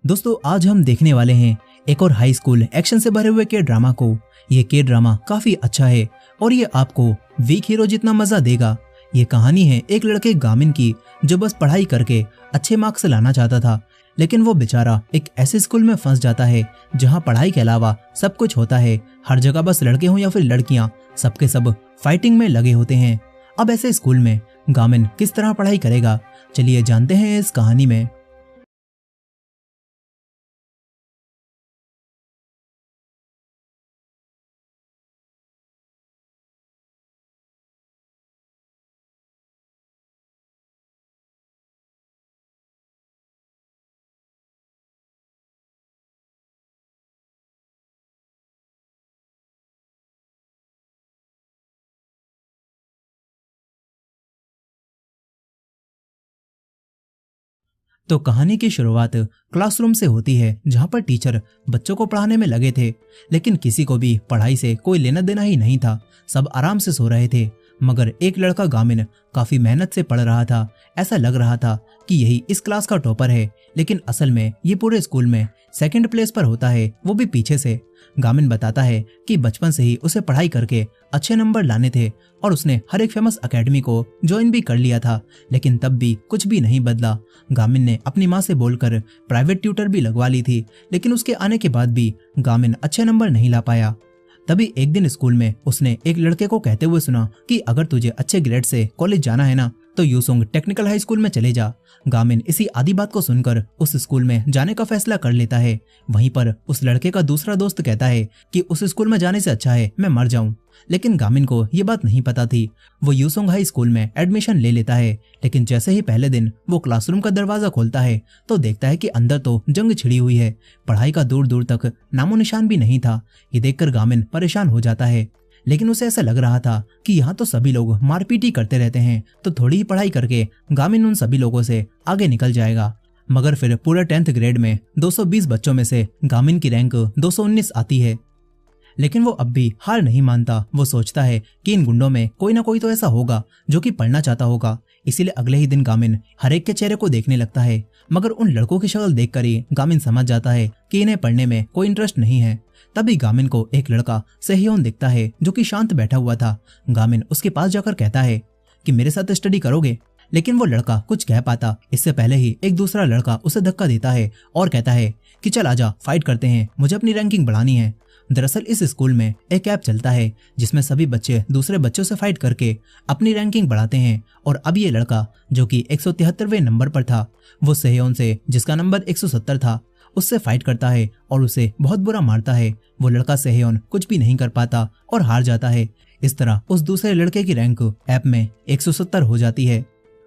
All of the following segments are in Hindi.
दोस्तों आज हम देखने वाले हैं एक और हाई स्कूल एक्शन से भरे हुए के ड्रामा को। ये के ड्रामा काफी अच्छा है और ये आपको वीक हीरो जितना मजा देगा। ये कहानी है एक लड़के गामिन की जो बस पढ़ाई करके अच्छे मार्क्स लाना चाहता था, लेकिन वो बेचारा एक ऐसे स्कूल में फंस जाता है जहाँ पढ़ाई के अलावा सब कुछ होता है। हर जगह बस लड़के हों या फिर लड़कियां, सबके सब फाइटिंग में लगे होते हैं। अब ऐसे स्कूल में गामिन किस तरह पढ़ाई करेगा, चलिए जानते हैं इस कहानी में। तो कहानी की शुरुआत क्लासरूम से होती है जहाँ पर टीचर बच्चों को पढ़ाने में लगे थे, लेकिन किसी को भी पढ़ाई से कोई लेना देना ही नहीं था। सब आराम से सो रहे थे, मगर एक लड़का गामिन काफी मेहनत से पढ़ रहा था। ऐसा लग रहा था कि यही इस क्लास का टॉपर है, लेकिन असल में ये पूरे स्कूल में सेकंड प्लेस पर होता है, वो भी पीछे से। गामिन बताता है कि बचपन से ही उसे पढ़ाई करके अच्छे नंबर लाने थे और उसने हर एक फेमस एकेडमी को ज्वाइन भी कर लिया था, लेकिन तब भी कुछ भी नहीं बदला। गामिन ने अपनी माँ से बोलकर प्राइवेट ट्यूटर भी लगवा ली थी, लेकिन उसके आने के बाद भी गामिन अच्छे नंबर नहीं ला पाया। तभी एक दिन स्कूल में उसने एक लड़के को कहते हुए सुना कि अगर तुझे अच्छे ग्रेड से कॉलेज जाना है ना, तो यूसुंग टेक्निकल हाई स्कूल में चले जा। गामिन इसी आधी बात को सुनकर उस स्कूल में जाने का फैसला कर लेता है। वहीं पर उस लड़के का दूसरा दोस्त कहता है कि उस स्कूल में जाने से अच्छा है मैं मर जाऊं, लेकिन गामिन को ये बात नहीं पता थी। वो यूसुंग हाई स्कूल में एडमिशन ले लेता है, लेकिन जैसे ही पहले दिन वो क्लासरूम का दरवाजा खोलता है तो देखता है कि अंदर तो जंग छिड़ी हुई है। पढ़ाई का दूर दूर तक नामो निशान भी नहीं था। ये देखकर गामिन परेशान हो जाता है, लेकिन उसे ऐसा लग रहा था कि यहाँ तो सभी लोग मारपीट ही करते रहते हैं, तो थोड़ी ही पढ़ाई करके गामिन उन सभी लोगों से आगे निकल जाएगा। मगर फिर पूरे 10th ग्रेड में 220 बच्चों में से गामिन की रैंक 219 आती है। लेकिन वो अब भी हार नहीं मानता। वो सोचता है कि इन गुंडों में कोई ना कोई तो ऐसा होगा जो कि पढ़ना चाहता होगा। इसीलिए अगले ही दिन गामिन हर एक के चेहरे को देखने लगता है, मगर उन लड़कों की शक्ल देखकर ही गामिन समझ जाता है कि इन्हें पढ़ने में कोई इंटरेस्ट नहीं है। तभी गामिन को एक लड़का सेह्योन दिखता है जो कि शांत बैठा हुआ था। गामिन उसके पास जाकर कहता है कि मेरे साथ स्टडी करोगे, लेकिन वो लड़का कुछ कह पाता इससे पहले ही एक दूसरा लड़का उसे धक्का देता है और कहता है कि चल आजा फाइट करते हैं, मुझे अपनी रैंकिंग बढ़ानी है। दरअसल इस स्कूल में एक ऐप चलता है जिसमें सभी बच्चे दूसरे बच्चों से फाइट करके अपनी रैंकिंग बढ़ाते हैं। और अब ये लड़का जो कि 173वें नंबर पर था, वो सेह्योन से जिसका नंबर 170 था उससे फाइट करता है और उसे बहुत बुरा मारता है। वो लड़का सेह्योन कुछ भी नहीं कर पाता और हार जाता है। इस तरह उस दूसरे लड़के की रैंक ऐप में 170 हो जाती है।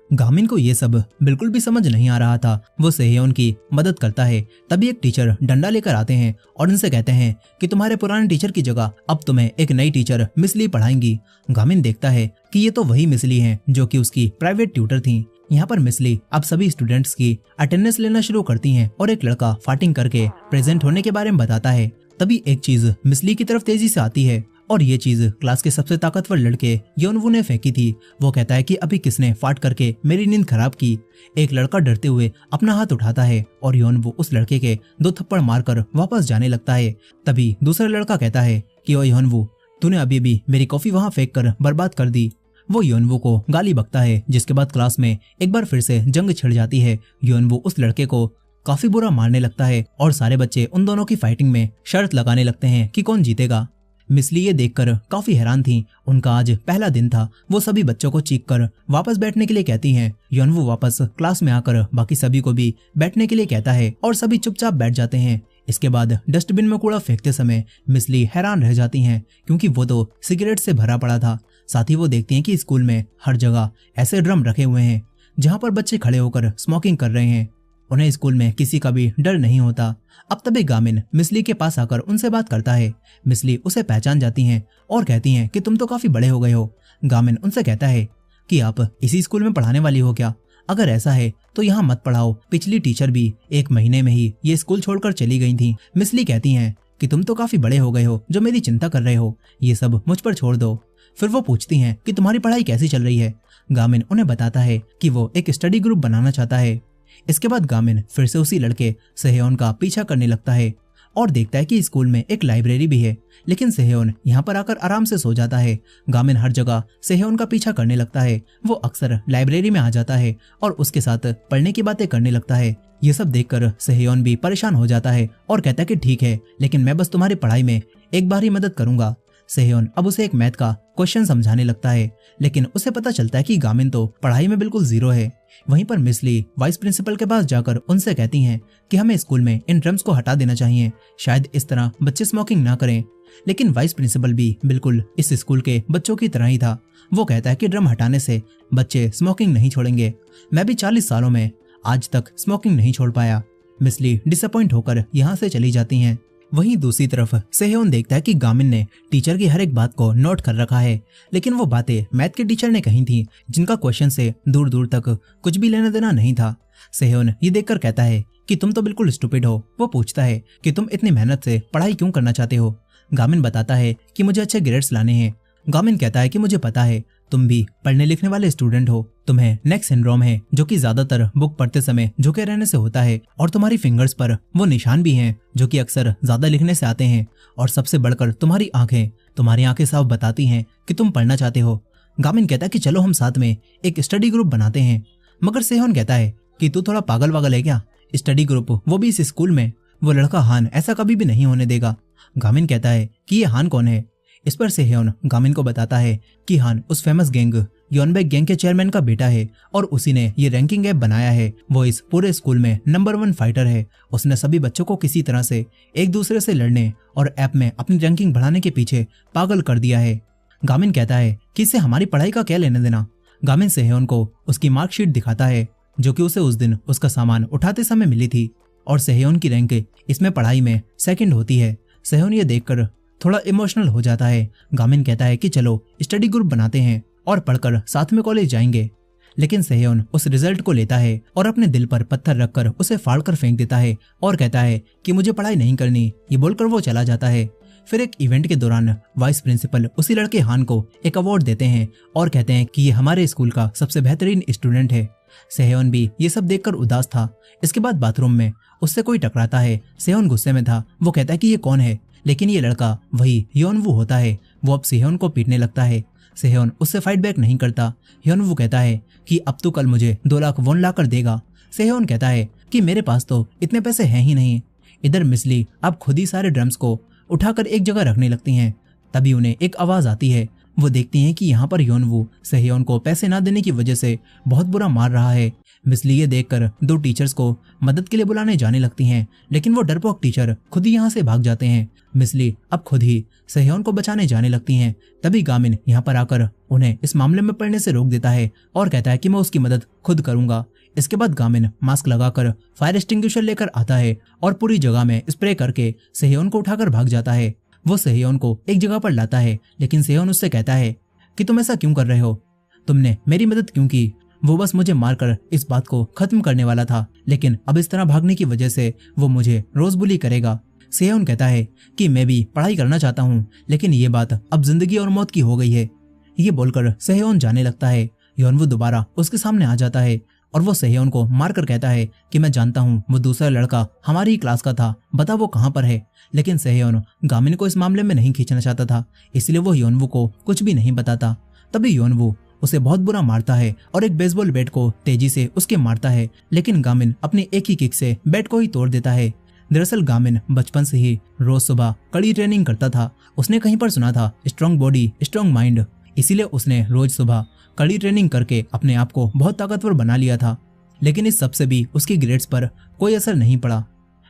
गामिन को ये सब बिल्कुल भी समझ नहीं आ रहा था। वो सेह्योन की मदद करता है। तभी एक टीचर डंडा लेकर आते हैं और उनसे कहते हैं कि तुम्हारे पुराने टीचर की जगह अब तुम्हें एक नई टीचर मिस ली पढ़ाएंगी। गामिन देखता है कि ये तो वही मिस ली हैं जो कि उसकी प्राइवेट ट्यूटर थी। यहाँ पर मिस ली अब सभी स्टूडेंट्स की अटेंडेंस लेना शुरू करती हैं और एक लड़का फाइटिंग करके प्रेजेंट होने के बारे में बताता है। तभी एक चीज मिस ली की तरफ तेजी से आती है और ये चीज क्लास के सबसे ताकतवर लड़के योनवू ने फेंकी थी। वो कहता है कि अभी किसने फाट करके मेरी नींद खराब की। एक लड़का डरते हुए अपना हाथ उठाता है और योनवू उस लड़के के 2 थप्पड़ मारकर वापस जाने लगता है। तभी दूसरा लड़का कहता है कि ओ योनवू, तूने अभी भी मेरी कॉफी वहां फेंक कर बर्बाद कर दी। वो योनवू को गाली बकता है, जिसके बाद क्लास में एक बार फिर से जंग छिड़ जाती है। योनवू उस लड़के को काफी बुरा मारने लगता है और सारे बच्चे उन दोनों की फाइटिंग में शर्त लगाने लगते हैं कि कौन जीतेगा। मिस ली ये देखकर काफी हैरान थी। उनका आज पहला दिन था। वो सभी बच्चों को चीख कर वापस बैठने के लिए कहती हैं। योनवू वापस क्लास में आकर बाकी सभी को भी बैठने के लिए कहता है और सभी चुपचाप बैठ जाते हैं। इसके बाद डस्टबिन में कूड़ा फेंकते समय मिस ली हैरान रह जाती हैं, क्योंकि वो तो सिगरेट से भरा पड़ा था। साथ ही वो देखती हैं कि स्कूल में हर जगह ऐसे ड्रम रखे हुए हैं जहाँ पर बच्चे खड़े होकर स्मोकिंग कर रहे हैं। उन्हें स्कूल में किसी का भी डर नहीं होता। अब तभी गामिन मिस ली के पास आकर उनसे बात करता है। मिस ली उसे पहचान जाती हैं और कहती हैं कि तुम तो काफी बड़े हो गए हो। गामिन उनसे कहता है कि आप इसी स्कूल में पढ़ाने वाली हो क्या? अगर ऐसा है तो यहाँ मत पढ़ाओ। पिछली टीचर भी 1 महीने में ही ये स्कूल छोड़कर चली गई थी। मिस ली कहती हैं कि तुम तो काफी बड़े हो गए हो, जो मेरी चिंता कर रहे हो ये सब मुझ पर छोड़ दो। फिर वो पूछती हैं कि तुम्हारी पढ़ाई कैसी चल रही है। गामिन उन्हें बताता है कि वो एक स्टडी ग्रुप बनाना चाहता है। इसके बाद गामिन फिर से उसी लड़के सेहयोन का पीछा करने लगता है और देखता है कि स्कूल में एक लाइब्रेरी भी है, लेकिन सेहयोन यहाँ पर आकर आराम से सो जाता है। गामिन हर जगह सेहयोन का पीछा करने लगता है। वो अक्सर लाइब्रेरी में आ जाता है और उसके साथ पढ़ने की बातें करने लगता है। ये सब देखकर सेहयोन भी परेशान हो जाता है और कहता है कि ठीक है, लेकिन मैं बस तुम्हारी पढ़ाई में एक बार ही मदद करूंगा। सेहयोन अब उसे एक मैथ का क्वेश्चन समझाने लगता है, लेकिन उसे पता चलता है कि गामिन तो पढ़ाई में बिल्कुल जीरो है। वहीं पर मिस ली वाइस प्रिंसिपल के पास जाकर उनसे कहती हैं कि हमें स्कूल में इन ड्रम्स को हटा देना चाहिए, शायद इस तरह बच्चे स्मोकिंग ना करें। लेकिन वाइस प्रिंसिपल भी बिल्कुल इस स्कूल के बच्चों की तरह ही था। वो कहता है कि ड्रम हटाने से बच्चे स्मोकिंग नहीं छोड़ेंगे। मैं भी 40 सालों में आज तक स्मोकिंग नहीं छोड़ पाया। मिस ली डिसअपॉइंट होकर यहाँ से चली जाती हैं। वहीं दूसरी तरफ सेहयोन देखता है कि गामिन ने टीचर की हर एक बात को नोट कर रखा है, लेकिन वो बातें मैथ के टीचर ने कही थी जिनका क्वेश्चन से दूर दूर तक कुछ भी लेना देना नहीं था। सेहयोन ये देखकर कहता है कि तुम तो बिल्कुल स्टूपिड हो। वो पूछता है कि तुम इतनी मेहनत से पढ़ाई क्यों करना चाहते हो। गामिन बताता है कि मुझे अच्छे ग्रेड्स लाने हैं। गामिन कहता है कि मुझे पता है तुम भी पढ़ने लिखने वाले स्टूडेंट हो, तुम्हें नेक सिंड्रोम है जो कि ज्यादातर बुक पढ़ते समय झुके रहने से होता है, और तुम्हारी फिंगर्स पर वो निशान भी हैं जो कि अक्सर ज्यादा लिखने से आते हैं, और सबसे बढ़कर तुम्हारी आंखें साफ बताती हैं कि तुम पढ़ना चाहते हो। गामिन कहता है कि चलो हम साथ में एक स्टडी ग्रुप बनाते हैं, मगर सेहयोन कहता है कि तू थोड़ा पागल वागल है क्या, स्टडी ग्रुप वो भी इस स्कूल में, वो लड़का हान ऐसा कभी भी नहीं होने देगा। गामिन कहता है कि ये हान कौन है। इस पर सेहयोन गामिन को बताता है कि हान उस फेमस गैंग योनबेक गैंग के चेयरमैन का बेटा है और उसी ने ये रैंकिंग ऐप बनाया है। वो इस पूरे स्कूल में नंबर 1 फाइटर है। उसने सभी बच्चों को किसी तरह से एक दूसरे से लड़ने और ऐप में अपनी रैंकिंग बढ़ाने के पीछे पागल कर दिया है। गामिन कहता है कि इससे हमारी पढ़ाई का क्या लेना देना। गामिन सेहयोन को उसकी मार्कशीट दिखाता है जो कि उसे उस दिन उसका सामान उठाते समय मिली थी, और सेहयोन की रैंक इसमें पढ़ाई में सेकंड होती है। सेहयोन ये देखकर थोड़ा इमोशनल हो जाता है। गामिन कहता है कि चलो स्टडी ग्रुप बनाते हैं और पढ़कर साथ में कॉलेज जाएंगे, लेकिन सेहयोन उस रिजल्ट को लेता है और अपने दिल पर पत्थर रखकर उसे फाड़कर फेंक देता है और कहता है कि मुझे पढ़ाई नहीं करनी। ये बोलकर वो चला जाता है। फिर एक इवेंट के दौरान वाइस प्रिंसिपल उसी लड़के हान को एक अवार्ड देते हैं और कहते हैं कि ये हमारे स्कूल का सबसे बेहतरीन स्टूडेंट है। सेहयोन भी ये सब देखकर उदास था। इसके बाद बाथरूम में उससे कोई टकराता है। सेहयोन गुस्से में था। वो कहता है कि ये कौन है, लेकिन ये लड़का वही योनवू होता है। वो अब सेहयोन को पीटने लगता है। सेहयोन उससे फाइट बैक नहीं करता। योनवू कहता है कि अब तो कल मुझे 2 लाख वॉन ला कर देगा। सेहयोन कहता है कि मेरे पास तो इतने पैसे हैं ही नहीं। इधर मिस ली अब खुद ही सारे ड्रम्स को उठाकर एक जगह रखने लगती हैं। तभी उन्हें एक आवाज आती है। वो देखती हैं कि यहाँ पर योनवू सेहयोन को पैसे ना देने की वजह से बहुत बुरा मार रहा है। मिस ली ये देखकर 2 टीचर्स को मदद के लिए बुलाने जाने लगती हैं, लेकिन वो डरपोक टीचर खुद ही यहाँ से भाग जाते हैं। मिस ली अब खुद ही सेहयोन को बचाने जाने लगती हैं। तभी गामिन यहाँ पर आकर उन्हें इस मामले में पढ़ने से रोक देता है और कहता है कि मैं उसकी मदद खुद करूंगा। इसके बाद गामिन मास्क लगाकर फायर एक्सटिंग्विशर लेकर आता है और पूरी जगह में स्प्रे करके सेहयोन को उठाकर भाग जाता है। वो सेहयोन को एक जगह पर लाता है, लेकिन सेहयोन उससे कहता है कि तुम ऐसा क्यों कर रहे हो, तुमने मेरी मदद क्यों की। वो बस मुझे मारकर इस बात को खत्म करने वाला था, लेकिन अब इस तरह भागने की वजह से वो मुझे रोज बुली करेगा। सेहयोन कहता है कि मैं भी पढ़ाई करना चाहता हूँ, लेकिन ये बात अब जिंदगी और मौत की हो गई है। ये बोलकर सेहयोन जाने लगता है। योनवू दोबारा उसके सामने आ जाता है और वो सेहयोन को मारकर कहता है कि मैं जानता हूँ वो दूसरा लड़का हमारी ही क्लास का था, बता वो कहाँ पर है। लेकिन सेहयोन गामिन को इस मामले में नहीं खींचना चाहता था, इसलिए वो योनवू को कुछ भी नहीं बताता। तभी योनवू उसे बहुत बुरा मारता है और एक बेसबॉल बैट को तेजी से उसके मारता है, लेकिन गामिन अपनी एक ही किक से बैट को ही तोड़ देता है। दरअसल गामिन बचपन से ही रोज सुबह कड़ी ट्रेनिंग करता था। उसने कहीं पर सुना था स्ट्रॉन्ग बॉडी स्ट्रॉन्ग माइंड, इसीलिए उसने रोज सुबह कड़ी ट्रेनिंग करके अपने आप को बहुत ताकतवर बना लिया था। लेकिन इस सबसे भी उसकी ग्रेड्स पर कोई असर नहीं पड़ा।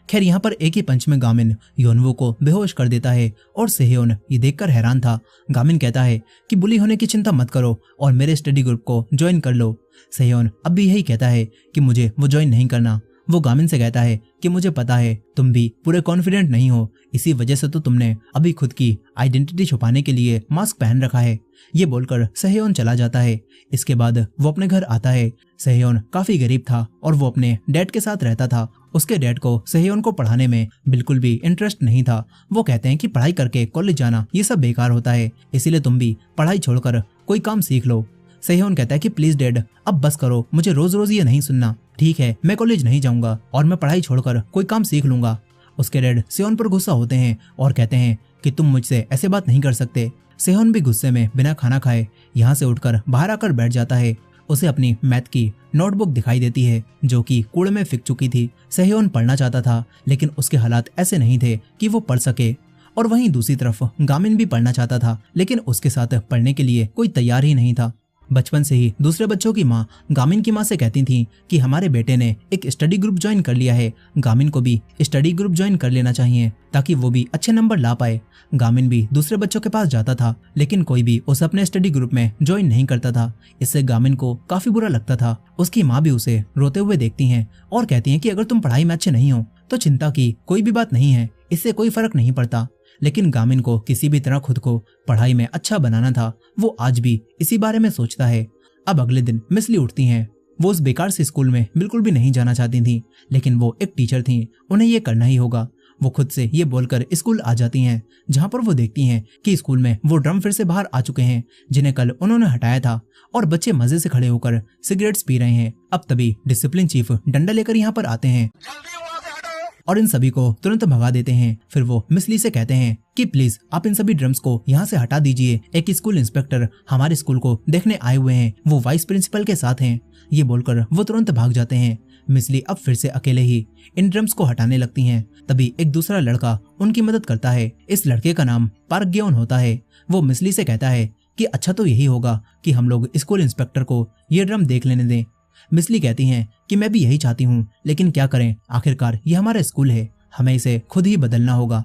खैर यहाँ पर एक ही पंच में गामिन योनवू को बेहोश कर देता है और सेहयोन ये देखकर हैरान था। गामिन कहता है कि बुली होने की चिंता मत करो और मेरे स्टडी ग्रुप को ज्वाइन कर लो। सेहयोन अब भी यही कहता है कि मुझे वो ज्वाइन नहीं करना। वो गामिन से कहता है कि मुझे पता है तुम भी पूरे कॉन्फिडेंट नहीं हो, इसी वजह से तो तुमने अभी खुद की आइडेंटिटी छुपाने के लिए मास्क पहन रखा है। ये बोलकर सेहयोन चला जाता है। इसके बाद वो अपने घर आता है। सेहयोन काफी गरीब था और वो अपने डैड के साथ रहता था। उसके डैड को सेहयोन को पढ़ाने में बिल्कुल भी इंटरेस्ट नहीं था। वो कहते हैं कि पढ़ाई करके कॉलेज जाना ये सब बेकार होता है, इसीलिए तुम भी पढ़ाई छोड़कर कोई काम सीख लो। सेहयोन कहता है कि प्लीज डैड अब बस करो, मुझे रोज रोज ये नहीं सुनना। ठीक है, मैं कॉलेज नहीं जाऊंगा और मैं पढ़ाई छोड़कर कोई काम सीख लूंगा। उसके डैड सेहोन पर गुस्सा होते हैं और कहते हैं कि तुम मुझसे ऐसे बात नहीं कर सकते। सेहोन भी गुस्से में बिना खाना खाए यहाँ से उठकर बाहर आकर बैठ जाता है। उसे अपनी मैथ की नोटबुक दिखाई देती है जो कि कूड़े में फेंक चुकी थी। सेहोन पढ़ना चाहता था लेकिन उसके हालात ऐसे नहीं थे कि वो पढ़ सके। और वहीं दूसरी तरफ गामिन भी पढ़ना चाहता था लेकिन उसके साथ पढ़ने के लिए कोई तैयार ही नहीं था। बचपन से ही दूसरे बच्चों की माँ गामिन की माँ से कहती थी कि हमारे बेटे ने एक स्टडी ग्रुप ज्वाइन कर लिया है, गामिन को भी स्टडी ग्रुप ज्वाइन कर लेना चाहिए ताकि वो भी अच्छे नंबर ला पाए। गामिन भी दूसरे बच्चों के पास जाता था लेकिन कोई भी उसे अपने स्टडी ग्रुप में ज्वाइन नहीं करता था। इससे गामिन को काफी बुरा लगता था। उसकी माँ भी उसे रोते हुए देखती हैं और कहती हैं कि अगर तुम पढ़ाई में अच्छे नहीं हो तो चिंता की कोई भी बात नहीं है, इससे कोई फर्क नहीं पड़ता। लेकिन गामिन को किसी भी तरह खुद को पढ़ाई में अच्छा बनाना था। वो आज भी इसी बारे में सोचता है। अब अगले दिन मिस ली उठती हैं। वो उस बेकार से स्कूल में बिल्कुल भी नहीं जाना चाहती थी लेकिन वो एक टीचर थी, उन्हें ये करना ही होगा। वो खुद से ये बोलकर स्कूल आ जाती हैं जहाँ पर वो देखती हैं कि स्कूल में वो ड्रम फिर से बाहर आ चुके हैं जिन्हें कल उन्होंने हटाया था और बच्चे मजे से खड़े होकर सिगरेट्स पी रहे हैं। अब तभी डिसिप्लिन चीफ डंडा लेकर यहाँ पर आते हैं और इन सभी को तुरंत भगा देते हैं। फिर वो मिस ली से कहते हैं कि प्लीज आप इन सभी ड्रम्स को यहाँ से हटा दीजिए। एक स्कूल इंस्पेक्टर हमारे स्कूल को देखने आए हुए हैं, वो वाइस प्रिंसिपल के साथ हैं। ये बोलकर वो तुरंत भाग जाते हैं। मिस ली अब फिर से अकेले ही इन ड्रम्स को हटाने लगती हैं। तभी एक दूसरा लड़का उनकी मदद करता है। इस लड़के का नाम पार्क ग्योन होता है। वो मिस ली से कहता है कि अच्छा तो यही होगा कि हम लोग स्कूल इंस्पेक्टर को ये ड्रम देख लेने दें। मिस ली कहती हैं कि मैं भी यही चाहती हूँ लेकिन क्या करें, आखिरकार ये हमारा स्कूल है, हमें इसे खुद ही बदलना होगा।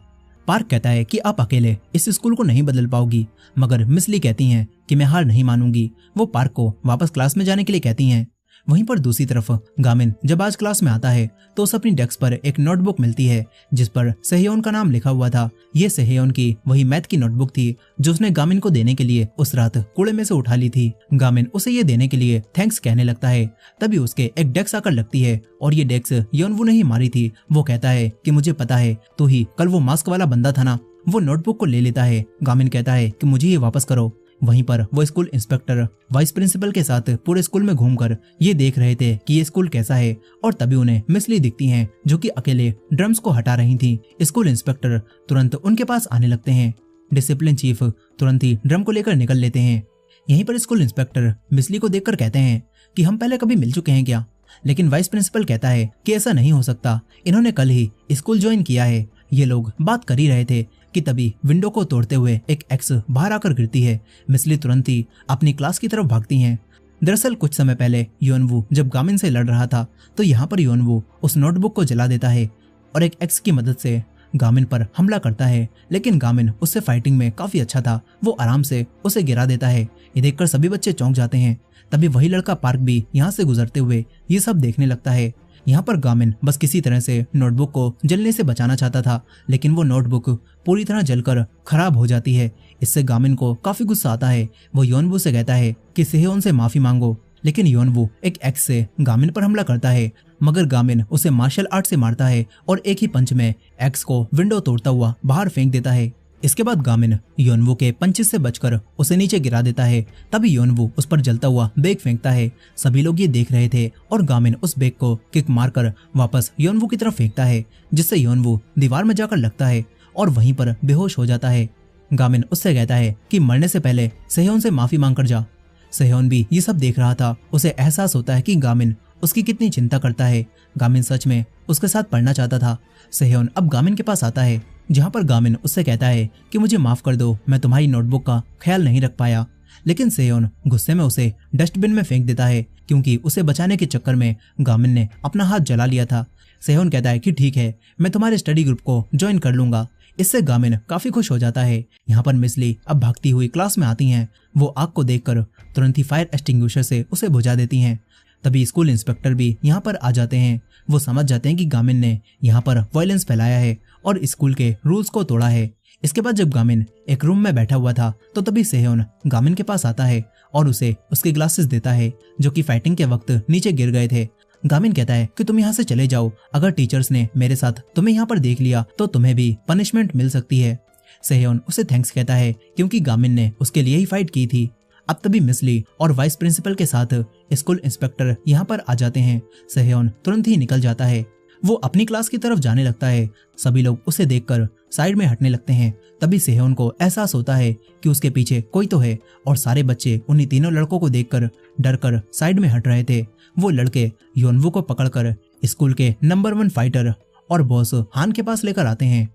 पार्क कहता है कि आप अकेले इस स्कूल को नहीं बदल पाओगी, मगर मिस ली कहती हैं कि मैं हार नहीं मानूंगी। वो पार्क को वापस क्लास में जाने के लिए कहती हैं। वहीं पर दूसरी तरफ गामिन जब आज क्लास में आता है तो उसे अपनी डेस्क पर एक नोटबुक मिलती है जिस पर सेहयोन का नाम लिखा हुआ था। ये सेहयोन की वही मैथ की नोटबुक थी जो उसने गामिन को देने के लिए उस रात कूड़े में से उठा ली थी। गामिन उसे ये देने के लिए थैंक्स कहने लगता है। तभी उसके एक डेस्क आकर लगती है और ये डेस्क योनवू ने ही मारी थी। वो कहता है कि मुझे पता है तू ही कल वो मास्क वाला बंदा था ना। वो नोटबुक को ले लेता है। गामिन कहता है कि मुझे ये वापस करो। वहीं पर वो स्कूल इंस्पेक्टर वाइस प्रिंसिपल के साथ पूरे स्कूल में घूमकर ये देख रहे थे कि ये स्कूल कैसा है और तभी उन्हें मिस ली दिखती हैं जो कि अकेले ड्रम्स को हटा रही थी। स्कूल इंस्पेक्टर तुरंत उनके पास आने लगते हैं। डिसिप्लिन चीफ तुरंत ही ड्रम को लेकर निकल लेते हैं। यहीं पर स्कूल इंस्पेक्टर मिस ली को देखकर कहते हैं कि हम पहले कभी मिल चुके हैं क्या? लेकिन वाइस प्रिंसिपल कहता है कि ऐसा नहीं हो सकता, इन्होंने कल ही स्कूल ज्वाइन किया है। ये लोग बात कर ही रहे थे कि तभी विंडो को तोड़ते हुए एक एक्स बाहर आकर गिरती है। मिस ली तुरंत ही अपनी क्लास की तरफ भागती हैं। दरअसल कुछ समय पहले योनवू जब गामिन से लड़ रहा था तो यहाँ पर योनवू उस नोटबुक को जला देता है और एक एक्स की मदद से गामिन पर हमला करता है। लेकिन गामिन उससे फाइटिंग में काफी अच्छा था, वो आराम से उसे गिरा देता है। ये देखकर सभी बच्चे चौंक जाते हैं। तभी वही लड़का पार्क भी यहाँ से गुजरते हुए ये सब देखने लगता है। यहाँ पर गामिन बस किसी तरह से नोटबुक को जलने से बचाना चाहता था लेकिन वो नोटबुक पूरी तरह जलकर खराब हो जाती है। इससे गामिन को काफी गुस्सा आता है। वो योनवू से कहता है कि सेहयोन से माफी मांगो, लेकिन योनवू एक एक्स से गामिन पर हमला करता है मगर गामिन उसे मार्शल आर्ट से मारता है और एक ही पंच में एक्स को विंडो तोड़ता हुआ बाहर फेंक देता है। इसके बाद गामिन योनवू के पंचेस से बचकर उसे नीचे गिरा देता है। तभी योनवू उस पर जलता हुआ बैग फेंकता है। सभी लोग ये देख रहे थे और गामिन उस बैग को किक मारकर वापस योनवू की तरफ फेंकता है जिससे योनवू दीवार में जाकर लगता है और वहीं पर बेहोश हो जाता है। गामिन उससे कहता है कि मरने से पहले सेहयोन से माफी मांग कर जा। सेहयोन भी ये सब देख रहा था। उसे एहसास होता है कि गामिन उसकी कितनी चिंता करता है। गामिन सच में उसके साथ पढ़ना चाहता था। सेहयोन अब गामिन के पास आता है जहाँ पर गामिन उससे कहता है कि मुझे माफ कर दो, मैं तुम्हारी नोटबुक का ख्याल नहीं रख पाया। लेकिन सेहयोन गुस्से में उसे डस्टबिन में फेंक देता है क्योंकि उसे बचाने के चक्कर में गामिन ने अपना हाथ जला लिया था। सेहयोन कहता है कि ठीक है, मैं तुम्हारे स्टडी ग्रुप को ज्वाइन कर लूंगा। इससे गामिन काफी खुश हो जाता है। यहाँ पर मिस ली अब भागती हुई क्लास में आती हैं। वो आग को देखकर तुरंत ही फायर एक्सटिंग्विशर से उसे बुझा देती हैं। तभी स्कूल इंस्पेक्टर भी यहाँ पर आ जाते हैं। वो समझ जाते हैं कि गामिन ने यहाँ पर वायलेंस फैलाया है और स्कूल के रूल्स को तोड़ा है। इसके बाद जब गामिन एक रूम में बैठा हुआ था तो तभी सेहयोन गामिन के पास आता है और उसे उसके ग्लासेस देता है जो कि फाइटिंग के वक्त नीचे गिर गए थे। गामिन कहता है कि तुम यहाँ से चले जाओ, अगर टीचर्स ने मेरे साथ तुम्हें यहाँ पर देख लिया तो तुम्हें भी पनिशमेंट मिल सकती है। सेहयोन उसे थैंक्स कहता है क्योंकि गामिन ने उसके लिए ही फाइट की थी। अब तभी मिसली और वाइस प्रिंसिपल के साथ स्कूल इंस्पेक्टर यहाँ पर आ जाते हैं। सेहयोन तुरंत ही निकल जाता है। वो अपनी क्लास की तरफ जाने लगता है। सभी लोग उसे देखकर साइड में हटने लगते हैं। तभी सेहयोन को एहसास होता है कि उसके पीछे कोई तो है और सारे बच्चे उन्हीं तीनों लड़कों को देखकर डरकर साइड में हट रहे थे। वो लड़के योनवू को पकड़कर स्कूल के नंबर 1 फाइटर और बॉस हान के पास लेकर आते हैं।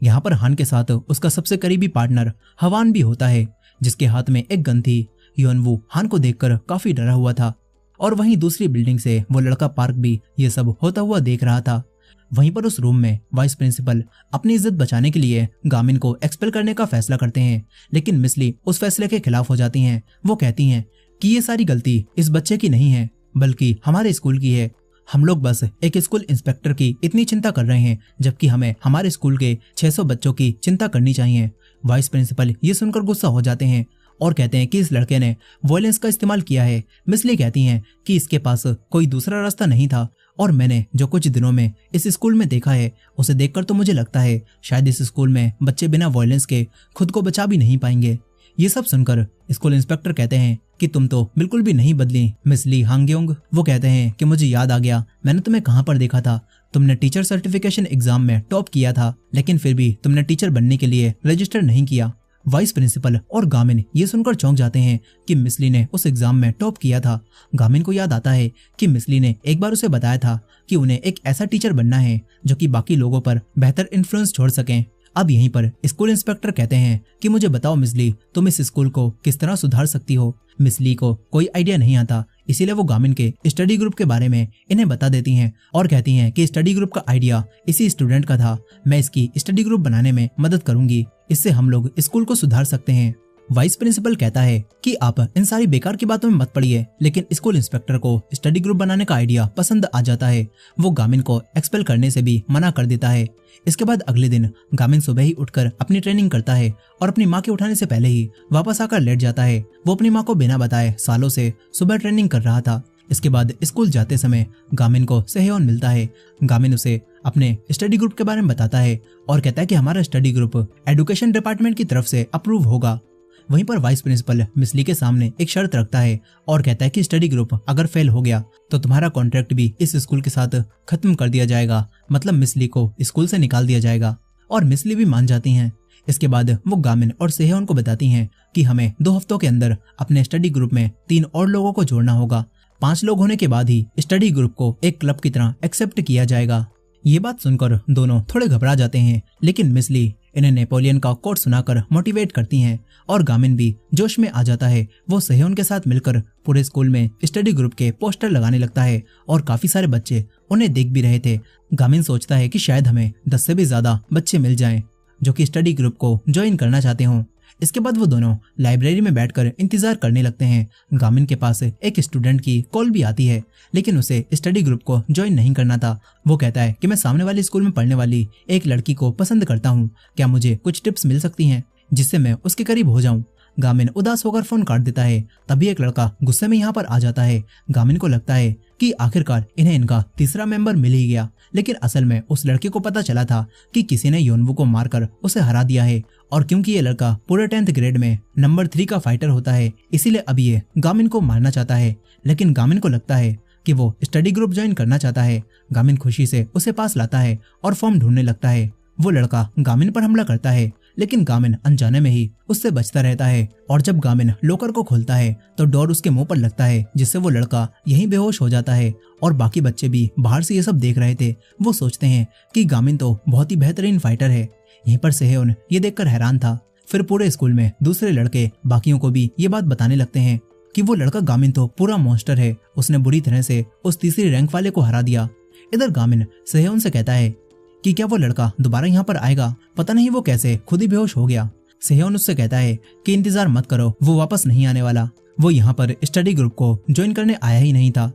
यहाँ पर हान के साथ उसका सबसे करीबी पार्टनर हवान भी होता है, जिसके हाथ में एक गन थी। योनवू हान को देखकर काफी डरा हुआ था और वहीं दूसरी बिल्डिंग से वो लड़का पार्क भी ये सब होता हुआ देख रहा था। वहीं पर उस रूम में वाइस प्रिंसिपल अपनी इज्जत बचाने के लिए गामिन को एक्सपेल करने का फैसला करते हैं, लेकिन मिसली उस फैसले के खिलाफ हो जाती हैं। वो कहती हैं कि ये सारी गलती इस बच्चे की नहीं है, बल्कि हमारे स्कूल की है। हम लोग बस एक स्कूल इंस्पेक्टर की इतनी चिंता कर रहे हैं, जबकि हमें हमारे स्कूल के 600 बच्चों की चिंता करनी चाहिए। वाइस प्रिंसिपल ये सुनकर गुस्सा हो जाते हैं और कहते हैं कि इस लड़के ने वायलेंस का इस्तेमाल किया है। मिसली कहती हैं कि इसके पास कोई दूसरा रास्ता नहीं था और मैंने जो कुछ दिनों में इस स्कूल में देखा है उसे देखकर तो मुझे लगता है शायद इस स्कूल में बच्चे बिना वायलेंस के खुद को बचा भी नहीं पाएंगे। ये सब सुनकर स्कूल इंस्पेक्टर कहते हैं कि तुम तो बिल्कुल भी नहीं बदली मिसली हांगयोंग। वो कहते हैं कि मुझे याद आ गया, मैंने तुम्हें कहाँ पर देखा था। तुमने टीचर सर्टिफिकेशन एग्जाम में टॉप किया था, लेकिन फिर भी तुमने टीचर बनने के लिए रजिस्टर नहीं किया। वाइस प्रिंसिपल और गामिन ये सुनकर चौंक जाते हैं कि मिसली ने उस एग्जाम में टॉप किया था। गामिन को याद आता है कि मिसली ने एक बार उसे बताया था कि उन्हें एक ऐसा टीचर बनना है जो कि बाकी लोगों पर बेहतर इन्फ्लुएंस छोड़ सकें। अब यहीं पर स्कूल इंस्पेक्टर कहते हैं कि मुझे बताओ मिसली, तुम इस स्कूल को किस तरह सुधार सकती हो। मिसली को कोई आइडिया नहीं आता, इसीलिए वो गामिन के स्टडी ग्रुप के बारे में इन्हें बता देती हैं और कहती हैं कि स्टडी ग्रुप का आइडिया इसी स्टूडेंट का था। मैं इसकी स्टडी ग्रुप बनाने में मदद करूंगी, इससे हम लोग स्कूल को सुधार सकते हैं। वाइस प्रिंसिपल कहता है कि आप इन सारी बेकार की बातों में मत पड़िए, लेकिन स्कूल इंस्पेक्टर को स्टडी ग्रुप बनाने का आइडिया पसंद आ जाता है। वो गामिन को एक्सपेल करने से भी मना कर देता है। इसके बाद अगले दिन गामिन सुबह ही उठकर अपनी ट्रेनिंग करता है और अपनी माँ के उठाने से पहले ही वापस आकर लेट जाता है। वो अपनी माँ को बिना बताए सालों से सुबह ट्रेनिंग कर रहा था। इसके बाद स्कूल जाते समय गामिन को सेहयोन मिलता है। गामिन उसे अपने स्टडी ग्रुप के बारे में बताता है और कहता है कि हमारा स्टडी ग्रुप एजुकेशन डिपार्टमेंट की तरफ से अप्रूव होगा। वहीं पर वाइस प्रिंसिपल मिसली के सामने एक शर्त रखता है और कहता है कि स्टडी ग्रुप अगर फेल हो गया तो तुम्हारा कॉन्ट्रैक्ट भी इस स्कूल के साथ खत्म कर दिया जाएगा, मतलब मिसली को स्कूल से निकाल दिया जाएगा। और मिसली भी मान जाती हैं। इसके बाद वो गामिन और सेहयोन को बताती हैं कि हमें 2 हफ्तों के अंदर अपने स्टडी ग्रुप में 3 और लोगों को जोड़ना होगा। 5 लोग होने के बाद ही स्टडी ग्रुप को एक क्लब की तरह एक्सेप्ट किया जाएगा। ये बात सुनकर दोनों थोड़े घबरा जाते हैं, लेकिन मिसली इन्हें नेपोलियन का कोट सुनाकर मोटिवेट करती हैं और गामिन भी जोश में आ जाता है। वो सेहयोन के साथ मिलकर पूरे स्कूल में स्टडी ग्रुप के पोस्टर लगाने लगता है और काफी सारे बच्चे उन्हें देख भी रहे थे। गामिन सोचता है कि शायद हमें 10 से भी ज्यादा बच्चे मिल जाएं जो कि स्टडी ग्रुप को ज्वाइन करना चाहते हों। इसके बाद वो दोनों लाइब्रेरी में बैठकर इंतजार करने लगते हैं। गामिन के पास एक स्टूडेंट की कॉल भी आती है, लेकिन उसे स्टडी ग्रुप को ज्वाइन नहीं करना था। वो कहता है कि मैं सामने वाले स्कूल में पढ़ने वाली एक लड़की को पसंद करता हूँ, क्या मुझे कुछ टिप्स मिल सकती हैं जिससे मैं उसके करीब हो जाऊं। गामिन उदास होकर फोन काट देता है। तभी एक लड़का गुस्से में यहाँ पर आ जाता है। गामिन को लगता है कि आखिरकार इन्हें इनका तीसरा मेंबर मिल ही गया, लेकिन असल में उस लड़के को पता चला था कि किसी ने योनवू को मारकर उसे हरा दिया है। और क्योंकि ये लड़का पूरे 10th ग्रेड में नंबर 3 का फाइटर होता है, इसीलिए अब ये गामिन को मारना चाहता है। लेकिन गामिन को लगता है कि वो स्टडी ग्रुप ज्वाइन करना चाहता है। गामिन खुशी से उसे पास लाता है और फॉर्म ढूंढने लगता है। वो लड़का गामिन पर हमला करता है, लेकिन गामिन अनजाने में ही उससे बचता रहता है। और जब गामिन लॉकर को खोलता है तो डोर उसके मुंह पर लगता है, जिससे वो लड़का यहीं बेहोश हो जाता है। और बाकी बच्चे भी बाहर से ये सब देख रहे थे। वो सोचते हैं कि गामिन तो बहुत ही बेहतरीन फाइटर है। यहीं पर सेहयोन ये देखकर हैरान था। फिर पूरे स्कूल में दूसरे लड़के बाकियों को भी ये बात बताने लगते हैं कि वो लड़का गामिन तो पूरा मॉन्स्टर है, उसने बुरी तरह से उस तीसरी रैंक वाले को हरा दिया। इधर गामिन सेहयोन से कहता है कि क्या वो लड़का दोबारा यहाँ पर आएगा, पता नहीं वो कैसे खुद ही बेहोश हो गया। सेहयोन उससे कहता है कि इंतजार मत करो, वो वापस नहीं आने वाला, वो यहाँ पर स्टडी ग्रुप को ज्वाइन करने आया ही नहीं था।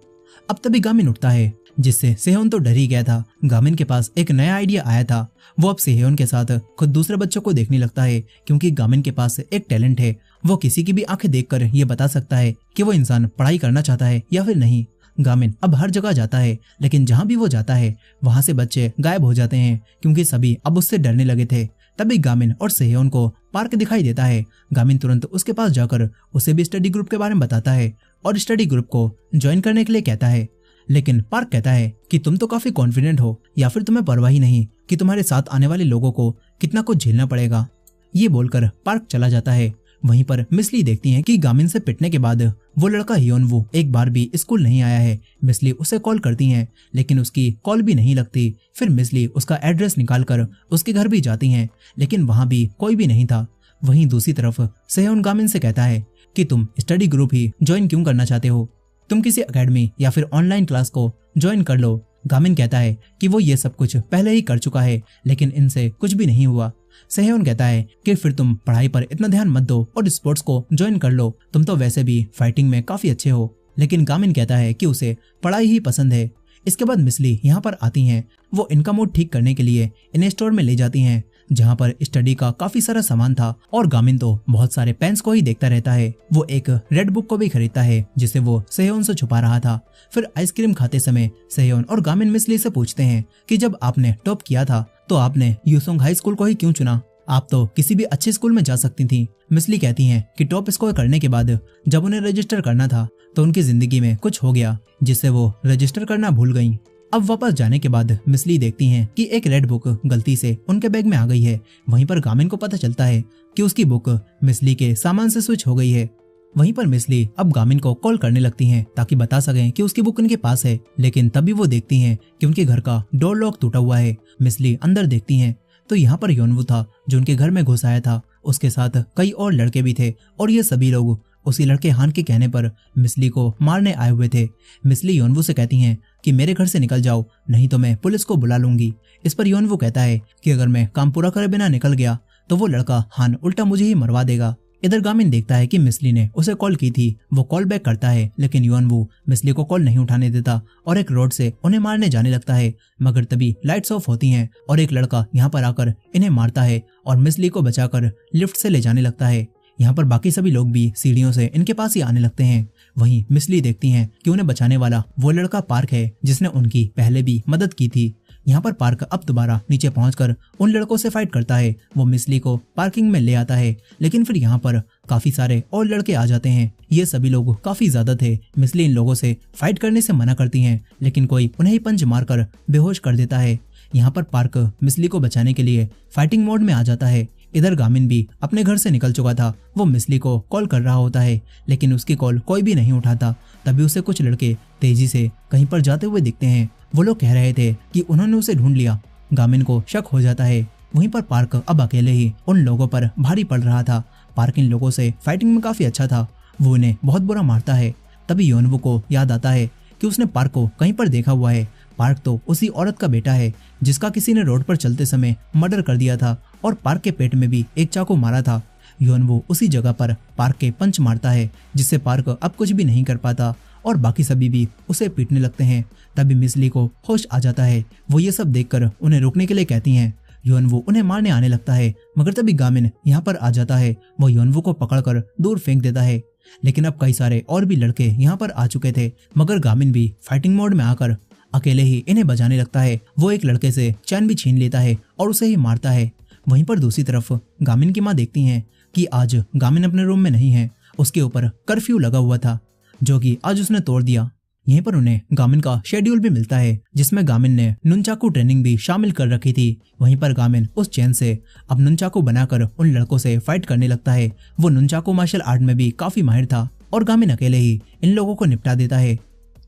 अब तभी गामिन उठता है, जिससे सेहयोन तो डर ही गया था। गामिन के पास एक नया आइडिया आया था। वो अब सेहयोन के साथ खुद दूसरे बच्चों को देखने लगता है, क्योंकि गामिन के पास एक टैलेंट है। वो किसी की भी आंखें देखकर ये बता सकता है कि वो इंसान पढ़ाई करना चाहता है या फिर नहीं। गामिन अब हर जगह जाता है, लेकिन जहाँ भी वो जाता है वहाँ से बच्चे गायब हो जाते हैं, क्योंकि सभी अब उससे डरने लगे थे। तभी गामिन और सेहयोन को पार्क दिखाई देता है। गामिन तुरंत उसके पास जाकर उसे भी स्टडी ग्रुप के बारे में बताता है और स्टडी ग्रुप को ज्वाइन करने के लिए कहता है। लेकिन पार्क कहता है कि तुम तो काफी कॉन्फिडेंट हो, या फिर तुम्हें परवाह ही नहीं कि तुम्हारे साथ आने वाले लोगों को कितना कुछ झेलना पड़ेगा। ये बोलकर पार्क चला जाता है। वहीं पर मिसली देखती है कि गामिन से पिटने के बाद वो लड़का हियोनवू एक बार भी स्कूल नहीं आया है। मिसली उसे कॉल करती हैं, लेकिन उसकी कॉल भी नहीं लगती। फिर मिसली उसका एड्रेस निकालकर उसके घर भी जाती हैं, लेकिन वहां भी कोई भी नहीं था। वहीं दूसरी तरफ सेहयोन गामिन से कहता है कि तुम स्टडी ग्रुप ही ज्वाइन क्यों करना चाहते हो, तुम किसी एकेडमी या फिर ऑनलाइन क्लास को ज्वाइन कर लो। गामिन कहता है कि वो ये सब कुछ पहले ही कर चुका है, लेकिन इनसे कुछ भी नहीं हुआ। सेहयोन कहता है कि फिर तुम पढ़ाई पर इतना ध्यान मत दो और स्पोर्ट्स को ज्वाइन कर लो, तुम तो वैसे भी फाइटिंग में काफी अच्छे हो। लेकिन गामिन कहता है कि उसे पढ़ाई ही पसंद है। इसके बाद मिसली यहाँ पर आती हैं। वो इनका मूड ठीक करने के लिए इन्हें स्टोर में ले जाती हैं, जहाँ पर स्टडी का काफी सारा सामान था और गामिन तो बहुत सारे पेन्स को ही देखता रहता है। वो एक रेड बुक को भी खरीदता है जिसे वो सेहयोन से छुपा रहा था। फिर आइसक्रीम खाते समय सेहयोन और गामिन मिसली से पूछते हैं कि जब आपने टॉप किया था तो आपने यूसोंग हाई स्कूल को ही क्यों चुना, आप तो किसी भी अच्छे स्कूल में जा सकती थी। मिसली कहती हैं कि टॉप स्कोर करने के बाद जब उन्हें रजिस्टर करना था तो उनकी जिंदगी में कुछ हो गया जिससे वो रजिस्टर करना भूल गयी। अब वापस जाने के बाद मिसली देखती हैं कि एक रेड बुक गलती से उनके बैग में आ गई है। वहीं पर गामिन को पता चलता है कि उसकी बुक मिसली के सामान से स्विच हो गई है। वहीं पर मिसली अब गामिन को कॉल करने लगती हैं ताकि बता सकें कि उसकी बुक उनके पास है, लेकिन तभी वो देखती हैं कि उनके घर का डोर लॉक टूटा हुआ है। मिसली अंदर देखती हैं तो यहाँ पर हियोनवू था जो उनके घर में घुस आया था। उसके साथ कई और लड़के भी थे और ये सभी लोग उसी लड़के हान के कहने पर मिसली को मारने आए हुए थे। मिसली हियोनवू से कहती हैं कि मेरे घर से निकल जाओ, नहीं तो मैं पुलिस को बुला लूंगी। इस पर हियोनवू कहता है कि अगर मैं काम पूरा करे बिना निकल गया तो वो लड़का हान उल्टा मुझे ही मरवा देगा। इधर गामिन देखता है कि मिसली ने उसे कॉल की थी। वो कॉल बैक करता है, लेकिन हियोनवू मिसली को कॉल नहीं उठाने देता और एक रोड से उन्हें मारने जाने लगता है। मगर तभी लाइट्स ऑफ होती हैं और एक लड़का यहाँ पर आकर इन्हें मारता है और मिसली को बचाकर लिफ्ट से ले जाने लगता है। यहाँ पर बाकी सभी लोग भी सीढ़ियों से इनके पास ही आने लगते हैं। वहीं मिसली देखती हैं कि उन्हें बचाने वाला वो लड़का पार्क है जिसने उनकी पहले भी मदद की थी। यहाँ पर पार्क अब दोबारा नीचे पहुंचकर उन लड़कों से फाइट करता है। वो मिसली को पार्किंग में ले आता है, लेकिन फिर यहाँ पर काफी सारे और लड़के आ जाते हैं। ये सभी लोग काफी ज्यादा थे। मिसली इन लोगों से फाइट करने से मना करती हैं, लेकिन कोई उन्हें ही पंच मारकर बेहोश कर देता है। यहाँ पर पार्क मिसली को बचाने के लिए फाइटिंग मोड में आ जाता है। इधर गामिन भी अपने घर से निकल चुका था। वो मिसली को कॉल कर रहा होता है, लेकिन उसकी कॉल कोई भी नहीं उठाता। तभी उसे कुछ लड़के तेजी से कहीं पर जाते हुए दिखते हैं। वो लोग कह रहे थे कि उन्होंने उसे ढूंढ लिया। गामिन को शक हो जाता है। वहीं पर पार्क अब अकेले ही उन लोगों पर भारी पड़ रहा था। पार्क इन लोगों से फाइटिंग में काफी अच्छा था। वो इन्हें बहुत बुरा मारता है। तभी हियोनवू को याद आता है कि उसने पार्क को कहीं पर देखा हुआ है। पार्क तो उसी औरत का बेटा है जिसका किसी ने रोड पर चलते समय मर्डर कर दिया था और पार्क के पेट में भी एक चाकू मारा था। हियोनवू उसी जगह पर पार्क के पंच मारता है, जिससे पार्क अब कुछ भी नहीं कर पाता और बाकी सभी भी उसे पीटने लगते हैं। तभी मिसली को होश आ जाता है। वो ये सब देखकर उन्हें रोकने के लिए कहती हैं। हियोनवू उन्हें मारने आने लगता है, मगर तभी गामिन यहाँ पर आ जाता है। वो हियोनवू को पकड़कर दूर फेंक देता है, लेकिन अब कई सारे और भी लड़के यहाँ पर आ चुके थे। मगर गामिन भी फाइटिंग मोड में आकर अकेले ही इन्हें बचाने लगता है। वो एक लड़के से चैन भी छीन लेता है और उसे ही मारता है। वहीं पर दूसरी तरफ गामिन की माँ देखती हैं कि आज गामिन अपने रूम में नहीं है। उसके ऊपर कर्फ्यू लगा हुआ था जो कि आज उसने तोड़ दिया। यहीं पर उन्हें गामिन का शेड्यूल भी मिलता है जिसमें गामिन ने नुनचाकू ट्रेनिंग भी शामिल कर रखी थी। वहीं पर गामिन उस चैन से अब नुनचाकू बनाकर उन लड़कों से फाइट करने लगता है। वो नुनचाकू मार्शल आर्ट में भी काफी माहिर था और गामिन अकेले ही इन लोगों को निपटा देता है।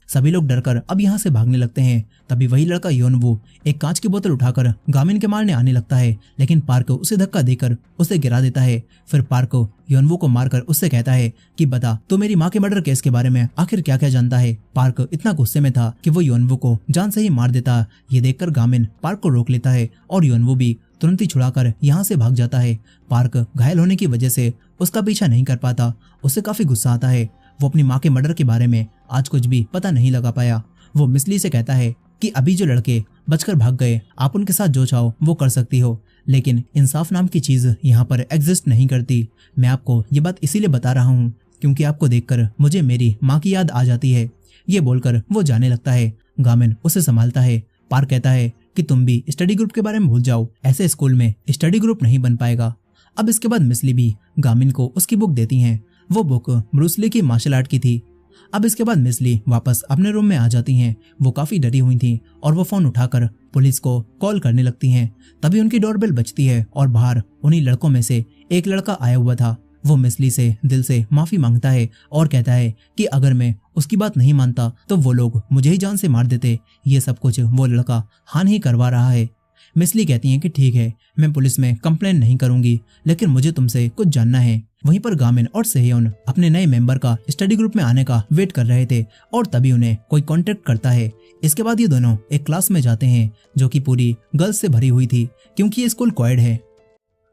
सभी लोग डरकर अब यहाँ से भागने लगते हैं। तभी वही लड़का हियोनवू एक कांच की बोतल उठाकर गामिन के मारने आने लगता है, लेकिन पार्क उसे धक्का देकर उसे गिरा देता है। फिर पार्क हियोनवू को मारकर उससे कहता है कि बता तू मेरी माँ के मर्डर केस के बारे में आखिर क्या क्या जानता है। पार्क इतना गुस्से में था कि वो हियोनवू को जान से ही मार देता। ये देखकर गामिन पार्क को रोक लेता है और हियोनवू भी तुरंत ही छुड़ाकर यहाँ से भाग जाता है। पार्क घायल होने की वजह से उसका पीछा नहीं कर पाता। उसे काफी गुस्सा आता है। वो अपनी माँ के मर्डर के बारे में आज कुछ भी पता नहीं लगा पाया। वो मिसली से कहता है कि अभी जो लड़के बचकर भाग गए आप उनके साथ जो चाहो वो कर सकती हो, लेकिन इंसाफ नाम की चीज यहाँ पर एग्जिस्ट नहीं करती। मैं आपको ये बात इसीलिए बता रहा हूँ क्योंकि आपको देखकर मुझे मेरी माँ की याद आ जाती है। ये बोलकर वो जाने लगता है। गामिन उसे संभालता है। पार्क कहता है कि तुम भी स्टडी ग्रुप के बारे में भूल जाओ, ऐसे स्कूल में स्टडी ग्रुप नहीं बन पाएगा। अब इसके बाद मिस ली भी गामिन को उसकी बुक देती हैं। वो बुक ब्रूस ली की मार्शल आर्ट की थी। अब इसके बाद मिस ली वापस अपने रूम में आ जाती हैं। वो काफी डरी हुई थी और वो फोन उठाकर पुलिस को कॉल करने लगती हैं। तभी उनकी डोरबेल बजती है और बाहर उन्हीं लड़कों में से एक लड़का आया हुआ था। वो मिस ली से दिल से माफी मांगता है और कहता है कि अगर मैं उसकी बात नहीं मानता तो वो लोग मुझे ही जान से मार देते। ये सब कुछ वो लड़का हान ही करवा रहा है। मिस ली कहती हैं कि ठीक है, मैं पुलिस में कंप्लेंट नहीं करूंगी, लेकिन मुझे तुमसे कुछ जानना है। वहीं पर गामिन और सेहयोन अपने नए मेंबर का स्टडी ग्रुप में आने का वेट कर रहे थे और तभी उन्हें कोई कांटेक्ट करता है। इसके बाद ये दोनों एक क्लास में जाते हैं जो कि पूरी गर्ल्स से भरी हुई थी, क्योंकि ये स्कूल कोएड है।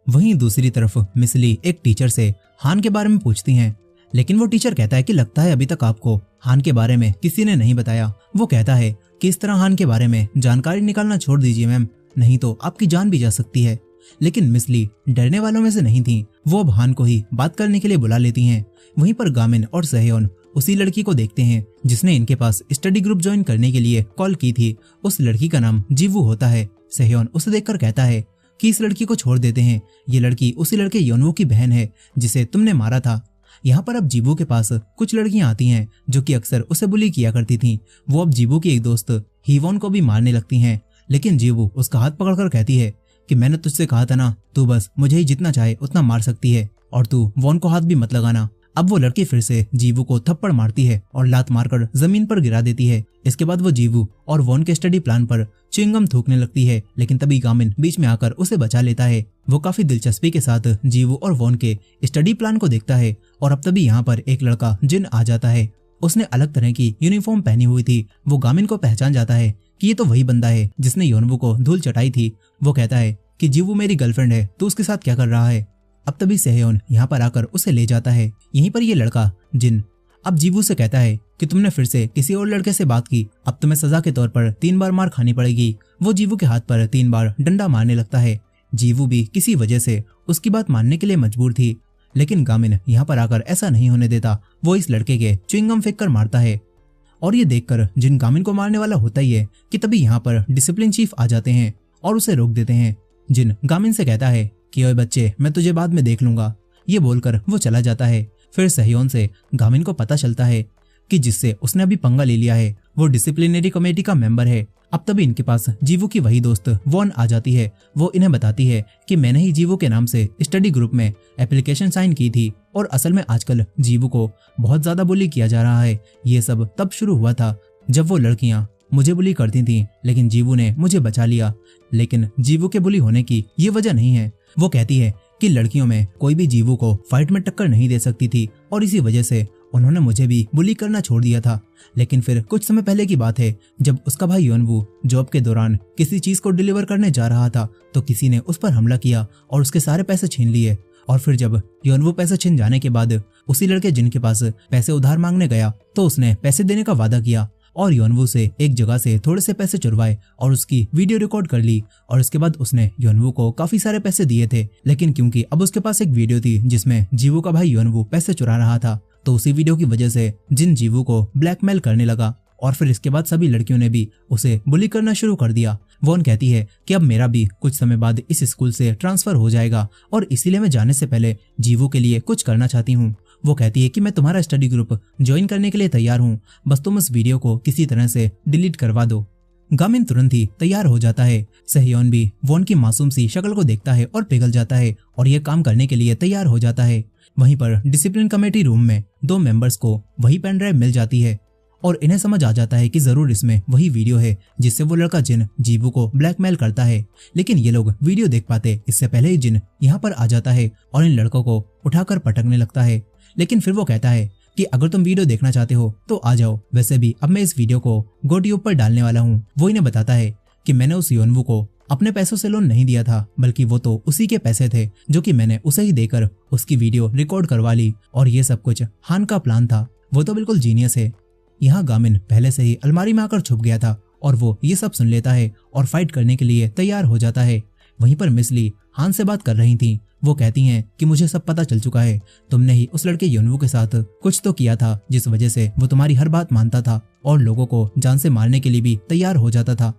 वहीं दूसरी तरफ मिस ली एक टीचर से हान के बारे में पूछती हैं, लेकिन वो टीचर कहता है कि लगता है अभी तक आपको हान के बारे में किसी ने नहीं बताया। वो कहता है कि इस तरह हान के बारे में जानकारी निकालना छोड़ दीजिए मैम, नहीं तो आपकी जान भी जा सकती है। लेकिन मिस ली डरने वालों में से नहीं थी। वो अब हान को ही बात करने के लिए बुला लेती हैं। वहीं पर गामिन और सेहयोन उसी लड़की को देखते हैं जिसने इनके पास स्टडी ग्रुप ज्वाइन करने के लिए कॉल की थी। उस लड़की का नाम जीवू होता है। सेहयोन उसे देखकर कहता है कि इस लड़की को छोड़ देते हैं, ये लड़की उसी लड़के योनवू की बहन है जिसे तुमने मारा था। यहाँ पर अब जीवू के पास कुछ लड़कियां आती हैं जो कि अक्सर उसे बुली किया करती थीं। वो अब जीवू की एक दोस्त हीवोन को भी मारने लगती हैं, लेकिन जीवू उसका हाथ पकड़कर कहती है कि मैंने तुझसे कहा था ना, तू बस मुझे ही जितना चाहे उतना मार सकती है और तू वॉन को हाथ भी मत लगाना। अब वो लड़की फिर से जीवू को थप्पड़ मारती है और लात मारकर जमीन पर गिरा देती है। इसके बाद वो जीवू और वॉन के स्टडी प्लान पर च्युइंगम थूकने लगती है, लेकिन तभी गामिन बीच में आकर उसे बचा लेता है। वो काफी दिलचस्पी के साथ जीवू और वॉन के स्टडी प्लान को देखता है और अब तभी यहाँ पर एक लड़का जिन आ जाता है। उसने अलग तरह की यूनिफॉर्म पहनी हुई थी। वो गामिन को पहचान जाता है कि ये तो वही बंदा है जिसने योनवू को धूल चटाई थी। वो कहता है कि जीवू मेरी गर्लफ्रेंड है, तो उसके साथ क्या कर रहा है। अब तभी सेहयोन यहाँ पर आकर उसे ले जाता है। यहीं पर ये लड़का जिन अब जीवू से कहता है कि तुमने फिर से किसी और लड़के से बात की, अब तुम्हें सजा के तौर पर 3 बार मार खानी पड़ेगी। वो जीवू के हाथ पर 3 बार डंडा मारने लगता है। जीवू भी किसी वजह से उसकी बात मानने के लिए मजबूर थी, लेकिन गामिन यहाँ पर आकर ऐसा नहीं होने देता। वो इस लड़के के च्युइंगम फेंक कर मारता है और ये देखकर जिन गामिन को मारने वाला होता ही है कि तभी यहाँ पर डिसिप्लिन चीफ आ जाते हैं और उसे रोक देते हैं। जिन गामिन से कहता है कि ओए बच्चे, मैं तुझे बाद में देख लूंगा। ये बोलकर वो चला जाता है। फिर सेहयोन से गामिन को पता चलता है कि जिससे उसने अभी पंगा ले लिया है वो डिसिप्लिनरी कमेटी का मेंबर है। अब तभी इनके पास जीवू की वही दोस्त वॉन आ जाती है। वो इन्हें बताती है कि मैंने ही जीवू के नाम से स्टडी ग्रुप में एप्लीकेशन साइन की थी और असल में आजकल जीवू को बहुत ज्यादा बुली किया जा रहा है। ये सब तब शुरू हुआ था जब वो लड़कियां मुझे बुली करती थी, लेकिन जीवू ने मुझे बचा लिया। लेकिन जीवू के बुली होने की ये वजह नहीं है। वो कहती है कि लड़कियों में कोई भी जीवू को फाइट में टक्कर नहीं दे सकती थी और इसी वजह से उन्होंने मुझे भी बुली करना छोड़ दिया था। लेकिन फिर कुछ समय पहले की बात है, जब उसका भाई योनवू जॉब के दौरान किसी चीज को डिलीवर करने जा रहा था तो किसी ने उस पर हमला किया और उसके सारे पैसे छीन लिए। और फिर जब योनवू पैसे छीन जाने के बाद उसी लड़के जिनके पास पैसे उधार मांगने गया तो उसने पैसे देने का वादा किया और योनवू से एक जगह से थोड़े से पैसे चुरवाए और उसकी वीडियो रिकॉर्ड कर ली। और इसके बाद उसने योनवू को काफी सारे पैसे दिए थे, लेकिन क्योंकि अब उसके पास एक वीडियो थी जिसमें जीवू का भाई योनवू पैसे चुरा रहा था, तो उसी वीडियो की वजह से जिन जीवू को ब्लैकमेल करने लगा। और फिर इसके बाद सभी लड़कियों ने भी उसे बुली करना शुरू कर दिया। वॉन कहती है कि अब मेरा भी कुछ समय बाद इस स्कूल से ट्रांसफर हो जाएगा और इसीलिए मैं जाने से पहले जीवू के लिए कुछ करना चाहती हूँ। वो कहती है कि मैं तुम्हारा स्टडी ग्रुप ज्वाइन करने के लिए तैयार हूँ, बस तुम इस वीडियो को किसी तरह से डिलीट करवा दो। गामिन तुरंत ही तैयार हो जाता है। सेहयोन भी वॉन की मासूम सी शक्ल को देखता है और पिघल जाता है और ये काम करने के लिए तैयार हो जाता है। वहीं पर डिसिप्लिन कमेटी रूम में 2 मेंबर्स को वही पेन ड्राइव मिल जाती है और इन्हें समझ आ जाता है कि जरूर इसमें वही वीडियो है जिससे वो लड़का जिन जीवू को ब्लैकमेल करता है। लेकिन ये लोग वीडियो देख पाते इससे पहले ही जिन यहाँ पर आ जाता है और इन लड़कों को उठाकर पटकने लगता है। लेकिन फिर वो कहता है कि अगर तुम वीडियो देखना चाहते हो तो आ जाओ, वैसे भी अब मैं इस वीडियो को गोट्यूब पर डालने वाला हूँ। वो इन्हें बताता है कि मैंने उस योनवू को अपने पैसों से लोन नहीं दिया था, बल्कि वो तो उसी के पैसे थे जो कि मैंने उसे ही देकर उसकी वीडियो रिकॉर्ड करवा ली और ये सब कुछ हान का प्लान था। वो तो बिल्कुल जीनियस है। यहाँ गामिन पहले से ही अलमारी में आकर छुप गया था और वो ये सब सुन लेता है और फाइट करने के लिए तैयार हो जाता है। वहीं पर मिस ली हान से बात कर रही थी। वो कहती हैं कि मुझे सब पता चल चुका है, तुमने ही उस लड़के योनवू के साथ कुछ तो किया था जिस वजह से वो तुम्हारी हर बात मानता था और लोगों को जान से मारने के लिए भी तैयार हो जाता था।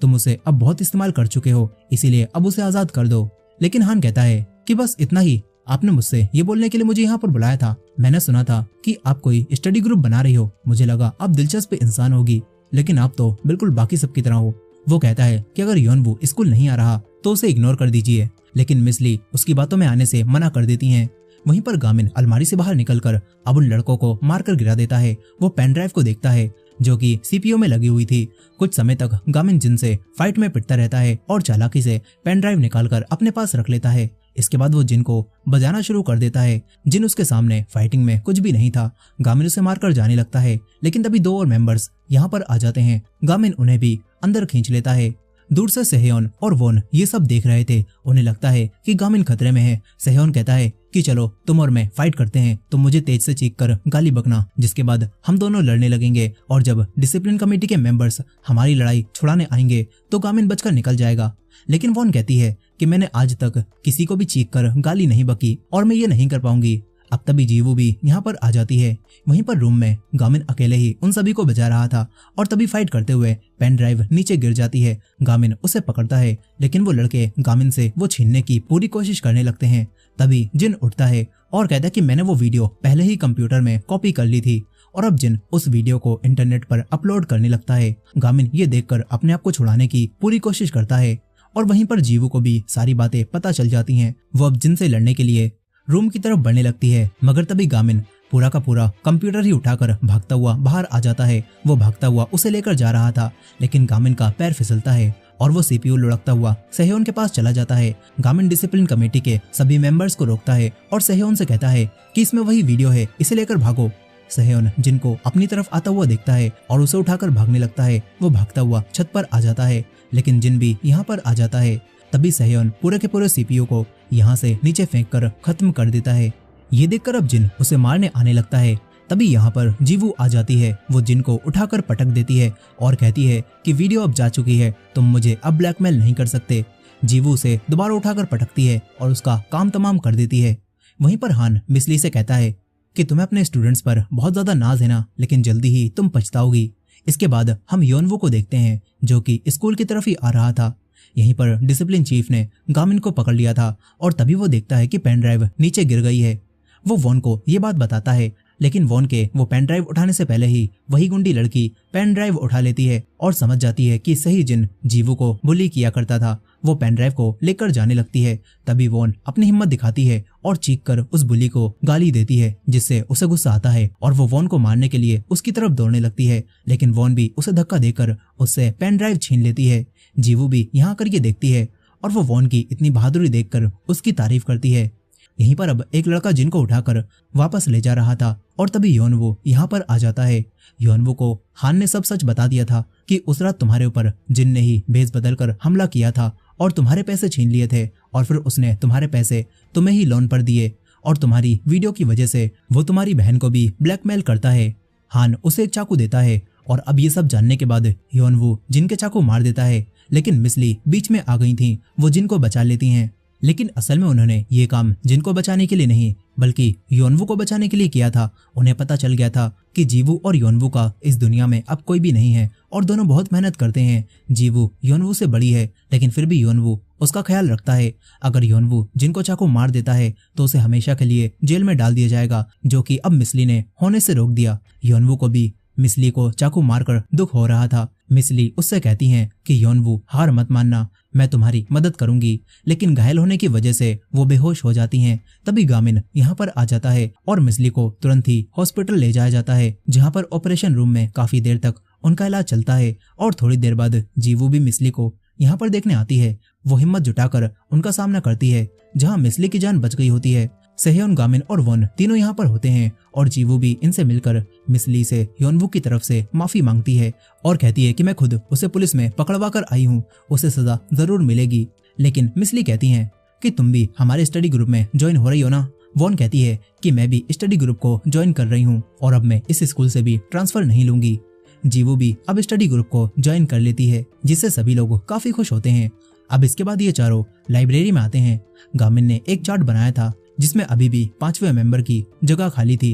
तुम उसे अब बहुत इस्तेमाल कर चुके हो, इसीलिए अब उसे आजाद कर दो। लेकिन हान कहता है कि बस इतना ही, आपने मुझसे ये बोलने के लिए मुझे यहाँ पर बुलाया था। मैंने सुना था कि आप कोई स्टडी ग्रुप बना रही हो, मुझे लगा आप दिलचस्प इंसान होगी, लेकिन आप तो बिल्कुल बाकी सबकी तरह हो। वो कहता है कि अगर योनवू स्कूल नहीं आ रहा तो उसे इग्नोर कर दीजिए, लेकिन मिस ली उसकी बातों में आने से मना कर देती हैं। वहीं पर गामिन अलमारी से बाहर निकलकर अब उन लड़कों को मारकर गिरा देता है। वो पेन ड्राइव को देखता है जो कि सीपीयू में लगी हुई थी। कुछ समय तक गामिन जिन से फाइट में पिटता रहता है और चालाकी से पेन ड्राइव निकालकर अपने पास रख लेता है। इसके बाद वो जिन को बजाना शुरू कर देता है। जिन उसके सामने फाइटिंग में कुछ भी नहीं था। गामिन उसे मारकर जाने लगता है, लेकिन तभी 2 और मेंबर्स यहाँ पर आ जाते हैं। गामिन उन्हें भी अंदर खींच लेता है। दूर से सेहयोन और वोन ये सब देख रहे थे। उन्हें लगता है कि गामिन खतरे में है। सेहयोन कहता है कि चलो तुम और मैं फाइट करते हैं, तुम मुझे तेज से चीख कर गाली बकना, जिसके बाद हम दोनों लड़ने लगेंगे और जब डिसिप्लिन कमेटी के मेंबर्स हमारी लड़ाई छुड़ाने आएंगे तो गामिन बचकर निकल जाएगा। लेकिन वोन कहती है कि मैंने आज तक किसी को भी चीख कर गाली नहीं बकी और मैं ये नहीं कर पाऊंगी। अब तभी जीवू भी यहाँ पर आ जाती है। वहीं पर रूम में गामिन अकेले ही उन सभी को बचा रहा था और तभी फाइट करते हुए पेन ड्राइव नीचे गिर जाती है। गामिन उसे पकड़ता है, लेकिन वो लड़के गामिन से वो छीनने की पूरी कोशिश करने लगते हैं। तभी जिन उठता है और कहता है कि मैंने वो वीडियो पहले ही कंप्यूटर में कॉपी कर ली थी और अब जिन उस वीडियो को इंटरनेट पर अपलोड करने लगता है। गामिन ये देखकर अपने आप को छुड़ाने की पूरी कोशिश करता है और वहीं पर जीवू को भी सारी बातें पता चल जाती हैं। वो अब जिन से लड़ने के लिए रूम की तरफ बढ़ने लगती है, मगर तभी गामिन पूरा का पूरा कंप्यूटर ही उठाकर भागता हुआ बाहर आ जाता है। वो भागता हुआ उसे लेकर जा रहा था, लेकिन गामिन का पैर फिसलता है और वो सीपीयू लुढ़कता हुआ सेहयोन के पास चला जाता है। गामिन डिसिप्लिन कमेटी के सभी मेंबर्स को रोकता है और सेहयोन से कहता है कि इसमें वही वीडियो है, इसे लेकर भागो। सेहयोन जिनको अपनी तरफ आता हुआ देखता है और उसे उठाकर भागने लगता है। वो भागता हुआ छत पर आ जाता है, लेकिन जिन भी यहाँ पर आ जाता है। तभी सेहयोन पूरे के पूरे सीपीयू को यहाँ से नीचे फेंक कर खत्म कर देता है। ये देखकर अब जिन उसे मारने आने लगता है। तभी यहाँ पर जीवू आ जाती है। वो जिन को उठाकर पटक देती है और कहती है कि वीडियो अब जा चुकी है, तुम मुझे अब ब्लैकमेल नहीं कर सकते। जीवू उसे दोबारा उठाकर पटकती है और उसका काम तमाम कर देती है। वहीं पर हान मिस ली से कहता है कि तुम्हें अपने स्टूडेंट्स पर बहुत ज्यादा नाज है ना, लेकिन जल्दी ही तुम पछताओगी। इसके बाद हम योनवू को देखते हैं जो कि स्कूल की तरफ ही आ रहा था। यहीं पर डिसिप्लिन चीफ ने गामिन को पकड़ लिया था और तभी वो देखता है कि पेन ड्राइव नीचे गिर गई है। वो वॉन को ये बात बताता है, लेकिन वॉन के वो पेन ड्राइव उठाने से पहले ही वही गुंडी लड़की पेन ड्राइव उठा लेती है और समझ जाती है कि सही जिन जीवू को बुली किया करता था। वो पेन ड्राइव को लेकर जाने लगती है। तभी वॉन अपनी हिम्मत दिखाती है और चीख कर उस बुली को गाली देती है, जिससे उसे गुस्सा आता है और वो वॉन को मारने के लिए उसकी तरफ दौड़ने लगती है। लेकिन वॉन भी उसे धक्का देकर उससे पेन ड्राइव छीन लेती है। जीवू भी यहाँ कर ये देखती है और वो वॉन की इतनी बहादुरी देखकर उसकी तारीफ करती है। यहीं पर अब एक लड़का जिन को उठाकर वापस ले जा रहा था और तभी योनवू यहाँ पर आ जाता है। योनवू को हान ने सब सच बता दिया था कि उस रात तुम्हारे ऊपर जिन ने ही भेस बदलकर हमला किया था और तुम्हारे पैसे छीन लिए थे और फिर उसने तुम्हारे पैसे तुम्हें ही लोन पर दिए और तुम्हारी वीडियो की वजह से वो तुम्हारी बहन को भी ब्लैकमेल करता है। हान उसे एक चाकू देता है और अब ये सब जानने के बाद योनवू जिन के चाकू मार देता है, लेकिन मिस ली बीच में आ गई थी। वो जिन को बचा लेती हैं, लेकिन असल में उन्होंने ये काम जिन को बचाने के लिए नहीं बल्कि योनवू को बचाने के लिए किया था। उन्हें पता चल गया था कि जीवू और योनवू का इस दुनिया में अब कोई भी नहीं है और दोनों बहुत मेहनत करते हैं। जीवू योनवू से बड़ी है, लेकिन फिर भी योनवू उसका ख्याल रखता है। अगर योनवू जिनको चाकू मार देता है तो उसे हमेशा के लिए जेल में डाल दिया जाएगा, जो कि अब मिसली ने होने से रोक दिया। योनवू को भी मिसली को चाकू मारकर दुख हो रहा था। मिसली उससे कहती हैं कि योनवू हार मत मानना, मैं तुम्हारी मदद करूंगी, लेकिन घायल होने की वजह से वो बेहोश हो जाती हैं। तभी गामिन यहाँ पर आ जाता है और मिसली को तुरंत ही हॉस्पिटल ले जाया जाता है, जहाँ पर ऑपरेशन रूम में काफी देर तक उनका इलाज चलता है। और थोड़ी देर बाद जीवू भी मिसली को यहाँ पर देखने आती है। वो हिम्मत जुटाकर उनका सामना करती है, जहाँ मिसली की जान बच गई होती है। सेहयोन, गामिन और वॉन तीनों यहाँ पर होते हैं और जीवू भी इनसे मिलकर मिसली से योनवू की तरफ से माफी मांगती है और कहती है कि मैं खुद उसे पुलिस में पकड़वा कर आई हूँ, उसे सजा जरूर मिलेगी। लेकिन मिसली कहती हैं कि तुम भी हमारे स्टडी ग्रुप में ज्वाइन हो रही हो ना। वॉन कहती है कि मैं भी स्टडी ग्रुप को ज्वाइन कर रही हूँ और अब मैं इस स्कूल से भी ट्रांसफर नहीं लूंगी। जीवू भी अब स्टडी ग्रुप को ज्वाइन कर लेती है, जिससे सभी लोग काफी खुश होते हैं। अब इसके बाद ये चारों लाइब्रेरी में आते हैं। गामिन ने एक चार्ट बनाया था जिसमें अभी भी 5वें मेंबर की जगह खाली थी।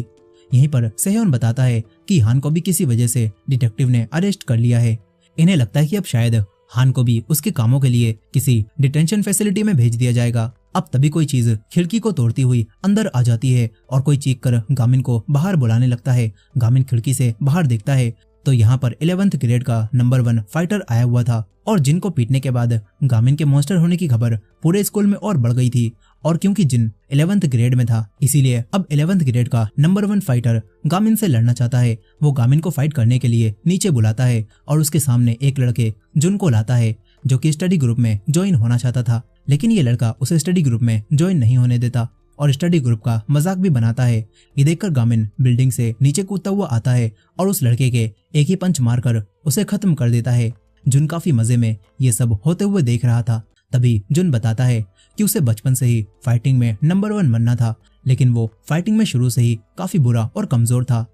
यहीं पर सेहयोन बताता है कि हान को भी किसी वजह से डिटेक्टिव ने अरेस्ट कर लिया है। इन्हें लगता है कि अब शायद हान को भी उसके कामों के लिए किसी डिटेंशन फैसिलिटी में भेज दिया जाएगा। अब तभी कोई चीज खिड़की को तोड़ती हुई अंदर आ जाती है और कोई चीख कर गामिन को बाहर बुलाने लगता है। गामिन खिड़की से बाहर देखता है तो यहाँ पर 11th ग्रेड का नंबर 1 फाइटर आया हुआ था और जिन को पीटने के बाद गामिन के मॉन्स्टर होने की खबर पूरे स्कूल में और बढ़ गई थी। और क्योंकि जिन 11th ग्रेड में था इसीलिए अब 11th ग्रेड का नंबर 1 फाइटर गामिन से लड़ना चाहता है। वो गामिन को फाइट करने के लिए नीचे बुलाता है और उसके सामने एक लड़के जुन को लाता है जो कि स्टडी ग्रुप में ज्वाइन होना चाहता था, लेकिन ये लड़का उसे स्टडी ग्रुप में ज्वाइन नहीं होने देता और स्टडी ग्रुप का मजाक भी बनाता है। ये देखकर गामिन बिल्डिंग से नीचे कूदता हुआ आता है और उस लड़के के एक ही पंच मारकर उसे खत्म कर देता है। जुन काफी मजे में ये सब होते हुए देख रहा था। तभी जुन बताता है कि उसे बचपन से ही फाइटिंग में नंबर 1 बनना था, लेकिन वो फाइटिंग में शुरू से ही काफी बुरा और कमजोर था।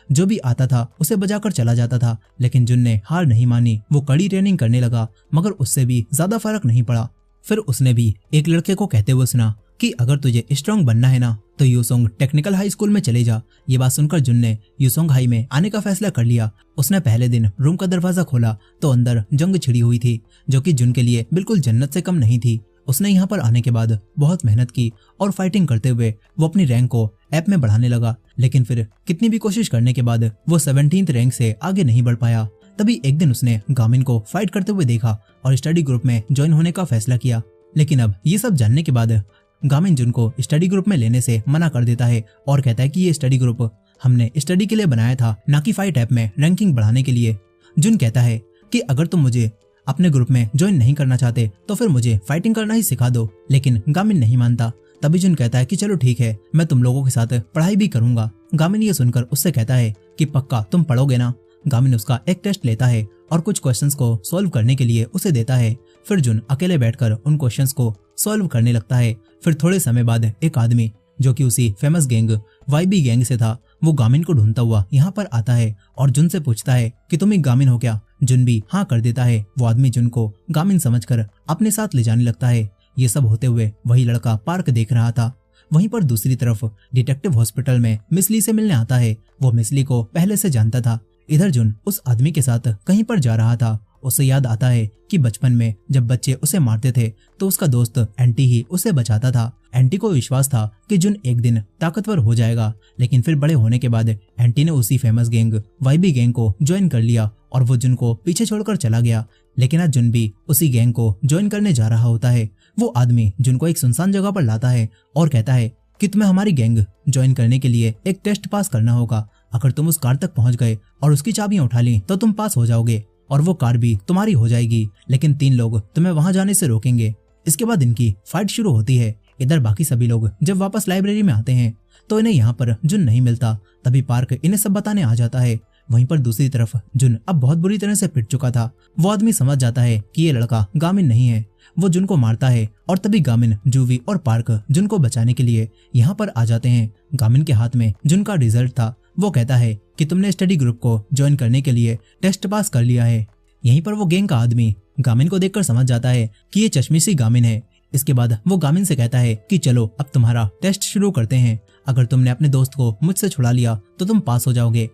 जो भी आता था उसे बजाकर चला जाता था, लेकिन जुन ने हार नहीं मानी। वो कड़ी ट्रेनिंग करने लगा मगर उससे भी ज्यादा फर्क नहीं पड़ा। फिर उसने भी एक लड़के को कहते हुए सुना कि अगर तुझे स्ट्रांग बनना है ना तो यूसोंग टेक्निकल हाई स्कूल में चले जा। ये बात सुनकर जुन ने यूसोंग हाई में आने का फैसला कर लिया। उसने पहले दिन रूम का दरवाजा खोला तो अंदर जंग छिड़ी हुई थी जो कि जुन के लिए बिल्कुल जन्नत से कम नहीं थी। उसने यहाँ पर आने के बाद बहुत मेहनत की और फाइटिंग करते हुए वो अपनी रैंक को ऐप में बढ़ाने लगा, लेकिन फिर कितनी भी कोशिश करने के बाद वो 17th रैंक से आगे नहीं बढ़ पाया। तभी एक दिन उसने गामिन को फाइट करते हुए देखा और स्टडी ग्रुप में ज्वाइन होने का फैसला किया। लेकिन अब ये सब जानने के बाद गामिन जुन को स्टडी ग्रुप में लेने से मना कर देता है और कहता है कि ये स्टडी ग्रुप हमने स्टडी के लिए बनाया था, ना कि फाइट ऐप में रैंकिंग बढ़ाने के लिए। जुन कहता है कि अगर तुम मुझे अपने ग्रुप में ज्वाइन नहीं करना चाहते तो फिर मुझे फाइटिंग करना ही सिखा दो, लेकिन गामिन नहीं मानता। तभी जुन कहता है कि चलो ठीक है, मैं तुम लोगों के साथ पढ़ाई भी करूंगा। गामिन ये सुनकर उससे कहता है कि पक्का तुम पढ़ोगे ना। गामिन उसका एक टेस्ट लेता है और कुछ क्वेश्चंस को सॉल्व करने के लिए उसे देता है। फिर जुन अकेले बैठकर उन क्वेश्चंस को सॉल्व करने लगता है। फिर थोड़े समय बाद एक आदमी जो कि उसी फेमस गैंग वाईबी गैंग से था वो गामिन को ढूंढता हुआ यहाँ पर आता है और जुन से पूछता है कि तुम एक गामिन हो क्या। जुन भी हाँ कर देता है। वो आदमी जुन को गामिन समझकर अपने साथ ले जाने लगता है। ये सब होते हुए वही लड़का पार्क देख रहा था। वहीं पर दूसरी तरफ डिटेक्टिव हॉस्पिटल में मिसली से मिलने आता है। वो मिसली को पहले से जानता था। इधर जुन उस आदमी के साथ कहीं पर जा रहा था। उसे याद आता है कि बचपन में जब बच्चे उसे मारते थे तो उसका दोस्त एंटी ही उसे बचाता था। एंटी को विश्वास था कि जुन एक दिन ताकतवर हो जाएगा, लेकिन फिर बड़े होने के बाद एंटी ने उसी फेमस गैंग वाईबी गैंग को ज्वाइन कर लिया और वो जुन को पीछे छोड़कर चला गया। लेकिन आज जुन भी उसी गैंग को ज्वाइन करने जा रहा होता है। वो आदमी जुन को एक सुनसान जगह पर लाता है और कहता है कि तुम्हें हमारी गैंग ज्वाइन करने के लिए एक टेस्ट पास करना होगा। अगर तुम उस कार तक पहुंच गए और उसकी चाबियां उठा ली तो तुम पास हो जाओगे और वो कार भी तुम्हारी हो जाएगी, लेकिन 3 लोग तुम्हें वहां जाने से रोकेंगे। इसके बाद इनकी फाइट शुरू होती है। इधर बाकी सभी लोग जब वापस लाइब्रेरी में आते हैं तो इन्हें यहाँ पर जुन नहीं मिलता। तभी पार्क इन्हें सब बताने आ जाता है। वहीं पर दूसरी तरफ जुन अब बहुत बुरी तरह से पिट चुका था। वो आदमी समझ जाता है कि ये लड़का गामिन नहीं है। वो जुन को मारता है और तभी गामिन, जूवी और पार्क जुन को बचाने के लिए यहाँ पर आ जाते हैं। गामिन के हाथ में जुन का रिजल्ट था। वो कहता है कि तुमने स्टडी ग्रुप को ज्वाइन करने के लिए टेस्ट पास कर लिया है। यहीं पर वो गैंग का आदमी गामिन को देखकर समझ जाता है कि ये चश्मिशी गामिन है। इसके बाद वो गामिन से कहता है कि चलो अब तुम्हारा टेस्ट शुरू करते हैं। अगर तुमने अपने दोस्त को मुझसे छुड़ा लिया तो तुम पास हो जाओगे।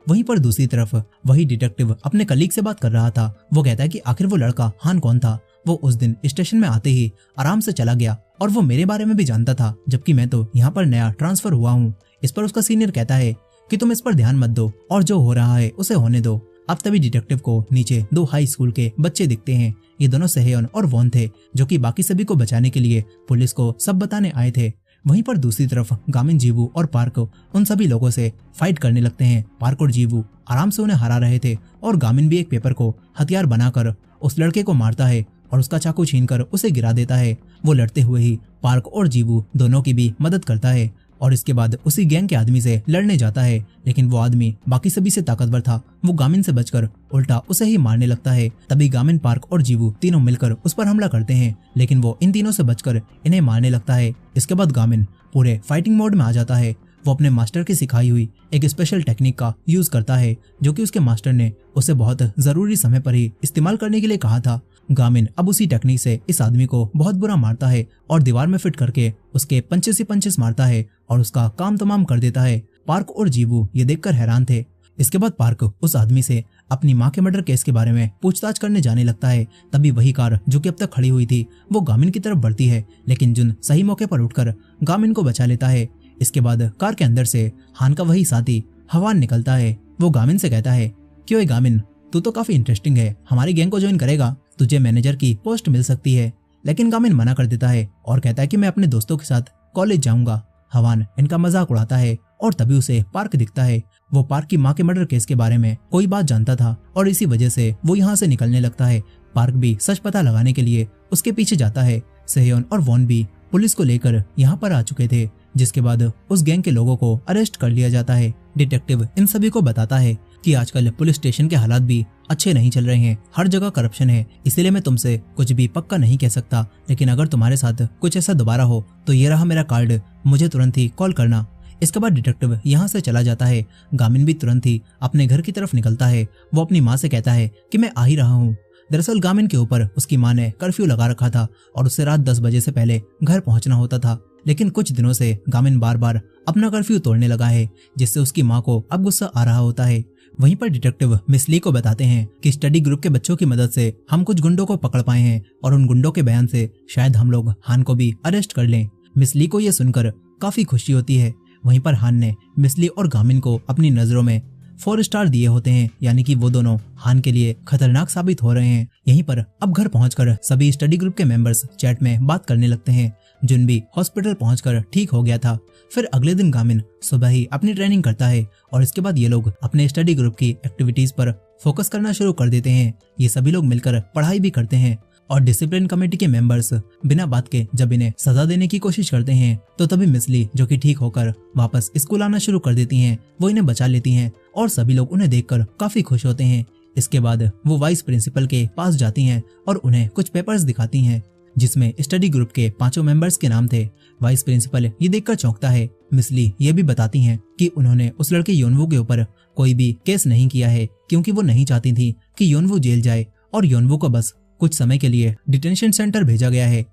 वहीं पर दूसरी तरफ वही डिटेक्टिव अपने कलीग से बात कर रहा था। वो कहता है कि आखिर वो लड़का हान कौन था। वो उस दिन स्टेशन में आते ही आराम से चला गया और वो मेरे बारे में भी जानता था, जबकि मैं तो यहाँ पर नया ट्रांसफर हुआ हूँ। इस पर उसका सीनियर कहता है कि तुम इस पर ध्यान मत दो और जो हो रहा है उसे होने दो। अब तभी डिटेक्टिव को नीचे 2 हाई स्कूल के बच्चे दिखते हैं। ये दोनों सेहेयन और वॉन थे जो कि बाकी सभी को बचाने के लिए पुलिस को सब बताने आए थे। वहीं पर दूसरी तरफ गामिन, जीवू और पार्क उन सभी लोगों से फाइट करने लगते हैं। पार्क और जीवू आराम से उन्हें हरा रहे थे और गामिन भी एक पेपर को हथियार बनाकर उस लड़के को मारता है और उसका चाकू छीनकर उसे गिरा देता है। वो लड़ते हुए ही पार्क और जीवू दोनों की भी मदद करता है और इसके बाद उसी गैंग के आदमी से लड़ने जाता है, लेकिन वो आदमी बाकी सभी से ताकतवर था। वो गामिन से बचकर उल्टा उसे ही मारने लगता है। तभी गामिन, पार्क और जीवू तीनों मिलकर उस पर हमला करते हैं, लेकिन वो इन तीनों से बचकर इन्हें मारने लगता है। इसके बाद गामिन पूरे फाइटिंग मोड में आ जाता है। वो अपने मास्टर की सिखाई हुई एक स्पेशल टेक्निक का यूज करता है जो कि उसके मास्टर ने उसे बहुत जरूरी समय पर ही इस्तेमाल करने के लिए कहा था। गामिन अब उसी टेक्निक से इस आदमी को बहुत बुरा मारता है और दीवार में फिट करके उसके पंचेस ही पंचेस मारता है और उसका काम तमाम कर देता है। पार्क और जीवू ये देखकर हैरान थे। इसके बाद पार्क उस आदमी से अपनी माँ के मर्डर केस के बारे में पूछताछ करने जाने लगता है। तभी वही कार जो कि अब तक खड़ी हुई थी वो गामिन की तरफ बढ़ती है, लेकिन जुन सही मौके पर उठकर गामिन को बचा लेता है। इसके बाद कार के अंदर से हान का वही साथी हवान निकलता है। वो गामिन से कहता है कि ओए गामिन, तू तो काफी इंटरेस्टिंग है, हमारी गैंग को ज्वाइन करेगा, तुझे मैनेजर की पोस्ट मिल सकती है। लेकिन गामिन मना कर देता है और कहता है कि मैं अपने दोस्तों के साथ कॉलेज जाऊंगा। हवान इनका मजाक उड़ाता है और तभी उसे पार्क दिखता है। वो पार्क की माँ के मर्डर केस के बारे में कोई बात जानता था और इसी वजह से वो यहाँ से निकलने लगता है। पार्क भी सच पता लगाने के लिए उसके पीछे जाता है। सेहयोन और वॉन भी पुलिस को लेकर यहाँ पर आ चुके थे, जिसके बाद उस गैंग के लोगों को अरेस्ट कर लिया जाता है। डिटेक्टिव इन सभी को बताता है कि आजकल पुलिस स्टेशन के हालात भी अच्छे नहीं चल रहे हैं, हर जगह करप्शन है, इसीलिए मैं तुमसे कुछ भी पक्का नहीं कह सकता, लेकिन अगर तुम्हारे साथ कुछ ऐसा दोबारा हो तो ये रहा मेरा कार्ड, मुझे तुरंत ही कॉल करना। इसके बाद डिटेक्टिव यहाँ से चला जाता है। गामिन भी तुरंत ही अपने घर की तरफ निकलता है। वो अपनी माँ से कहता है कि मैं आ ही रहा हूँ। दरअसल गामिन के ऊपर उसकी माँ ने कर्फ्यू लगा रखा था और उसे रात 10 बजे से पहले घर पहुंचना होता था, लेकिन कुछ दिनों से गामिन बार बार अपना कर्फ्यू तोड़ने लगा है, जिससे उसकी माँ को अब गुस्सा आ रहा होता है। वहीं पर डिटेक्टिव मिस ली को बताते हैं कि स्टडी ग्रुप के बच्चों की मदद से हम कुछ गुंडों को पकड़ पाए हैं और उन गुंडों के बयान से शायद हम लोग हान को भी अरेस्ट कर लें। मिस ली को यह सुनकर काफी खुशी होती है। वहीं पर हान ने मिस ली और गामिन को अपनी नजरों में 4 स्टार दिए होते हैं, यानी कि वो दोनों हान के लिए खतरनाक साबित हो रहे हैं। यहीं पर अब घर पहुंचकर सभी स्टडी ग्रुप के मेंबर्स चैट में बात करने लगते हैं। जुन भी हॉस्पिटल पहुंचकर ठीक हो गया था। फिर अगले दिन गामिन सुबह ही अपनी ट्रेनिंग करता है और इसके बाद ये लोग अपने स्टडी ग्रुप की एक्टिविटीज पर फोकस करना शुरू कर देते हैं। ये सभी लोग मिलकर पढ़ाई भी करते हैं और डिसिप्लिन कमेटी के मेंबर्स बिना बात के जब इन्हें सजा देने की कोशिश करते हैं तो तभी मिस ली जो कि ठीक होकर वापस स्कूल आना शुरू कर देती हैं, वो इन्हें बचा लेती हैं और सभी लोग उन्हें देखकर काफी खुश होते हैं। इसके बाद वो वाइस प्रिंसिपल के पास जाती हैं और उन्हें कुछ पेपर्स दिखाती हैं जिसमें स्टडी ग्रुप के 5 मेंबर्स के नाम थे। वाइस प्रिंसिपल ये देखकर चौंकता है। मिस ली ये भी बताती हैं कि उन्होंने उस लड़के योनवू के ऊपर कोई भी केस नहीं किया है क्योंकि वो नहीं चाहती थी कि योनवू जेल जाए और योनवू को बस कुछ समय के लिए डिटेंशन सेंटर भेजा गया है।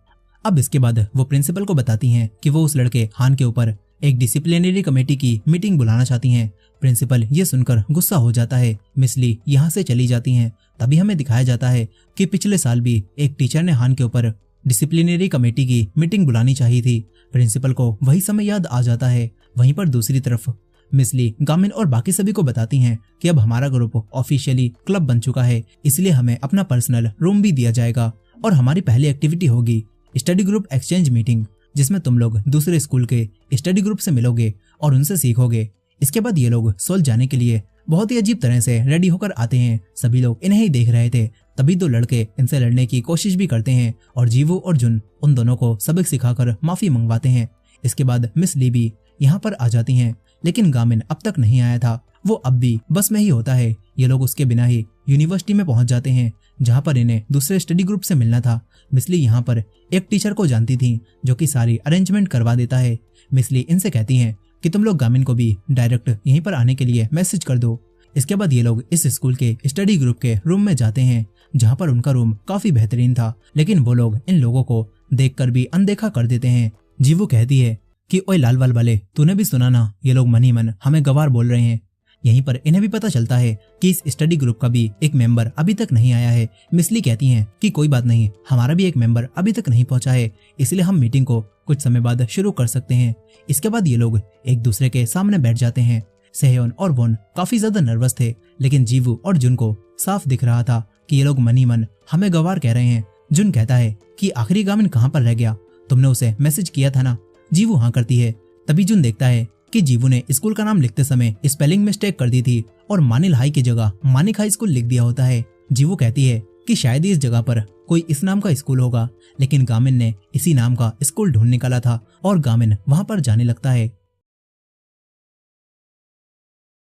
अब इसके बाद वो प्रिंसिपल को बताती हैं कि वो उस लड़के हान के ऊपर एक डिसिप्लिनरी कमेटी की मीटिंग बुलाना चाहती हैं। प्रिंसिपल ये सुनकर गुस्सा हो जाता है। मिस ली यहाँ से चली जाती हैं। तभी हमें दिखाया जाता है कि पिछले साल भी एक टीचर ने हान के ऊपर डिसिप्लिनरी कमेटी की मीटिंग बुलानी चाहिए थी। प्रिंसिपल को वही समय याद आ जाता है। वहीं पर दूसरी तरफ मिस ली गामिन और बाकी सभी को बताती हैं कि अब हमारा ग्रुप ऑफिशियली क्लब बन चुका है, इसलिए हमें अपना पर्सनल रूम भी दिया जाएगा और हमारी पहली एक्टिविटी होगी स्टडी ग्रुप एक्सचेंज मीटिंग, जिसमें तुम लोग दूसरे स्कूल के स्टडी ग्रुप से मिलोगे और उनसे सीखोगे। इसके बाद ये लोग सोल जाने के लिए बहुत ही अजीब तरह से रेडी होकर आते हैं। सभी लोग इन्हें ही देख रहे थे। तभी 2 लड़के इनसे लड़ने की कोशिश भी करते हैं और जीवू और जुन उन दोनों को सबक सिखाकर माफी मंगवाते हैं। इसके बाद मिस ली भी यहाँ पर आ जाती हैं, लेकिन गामिन अब तक नहीं आया था। वो अब भी बस में ही होता है। ये लोग उसके बिना ही यूनिवर्सिटी में पहुंच जाते हैं जहाँ पर इन्हें दूसरे स्टडी ग्रुप से मिलना था। मिसली यहाँ पर एक टीचर को जानती थी जो कि सारी अरेंजमेंट करवा देता है। मिसली इनसे कहती हैं कि तुम लोग गामिन को भी डायरेक्ट यहीं पर आने के लिए मैसेज कर दो। इसके बाद ये लोग इस स्कूल के स्टडी ग्रुप के रूम में जाते हैं जहाँ पर उनका रूम काफी बेहतरीन था, लेकिन वो लोग इन लोगों को देखकर भी अनदेखा कर देते हैं। जीवू कहती है कि ओए लाल वाल वाले, तूने भी सुना ना, ये लोग मन ही मन हमें गवार बोल रहे हैं। यहीं पर इन्हें भी पता चलता है कि इस स्टडी ग्रुप का भी एक मेंबर अभी तक नहीं आया है। मिसली कहती हैं कि कोई बात नहीं, हमारा भी एक मेंबर अभी तक नहीं पहुंचा है, इसलिए हम मीटिंग को कुछ समय बाद शुरू कर सकते हैं। इसके बाद ये लोग एक दूसरे के सामने बैठ जाते हैं। सेहयोन और वोन काफी ज्यादा नर्वस थे, लेकिन जीवू और जुन को साफ दिख रहा था कि ये लोग मन ही मन हमें गवार कह रहे हैं। जुन कहता है कि आखिरी गामिन कहाँ पर रह गया, तुमने उसे मैसेज किया था ना। जीवू हाँ करती है। तभी जुन देखता है कि जीवू ने स्कूल का नाम लिखते समय स्पेलिंग मिस्टेक कर दी थी और मानिल हाई की जगह मानिक हाई स्कूल लिख दिया होता है। जीवू कहती है कि शायद ही इस जगह पर कोई इस नाम का स्कूल होगा, लेकिन गामिन ने इसी नाम का स्कूल ढूंढ निकाला था और गामिन वहां पर जाने लगता है।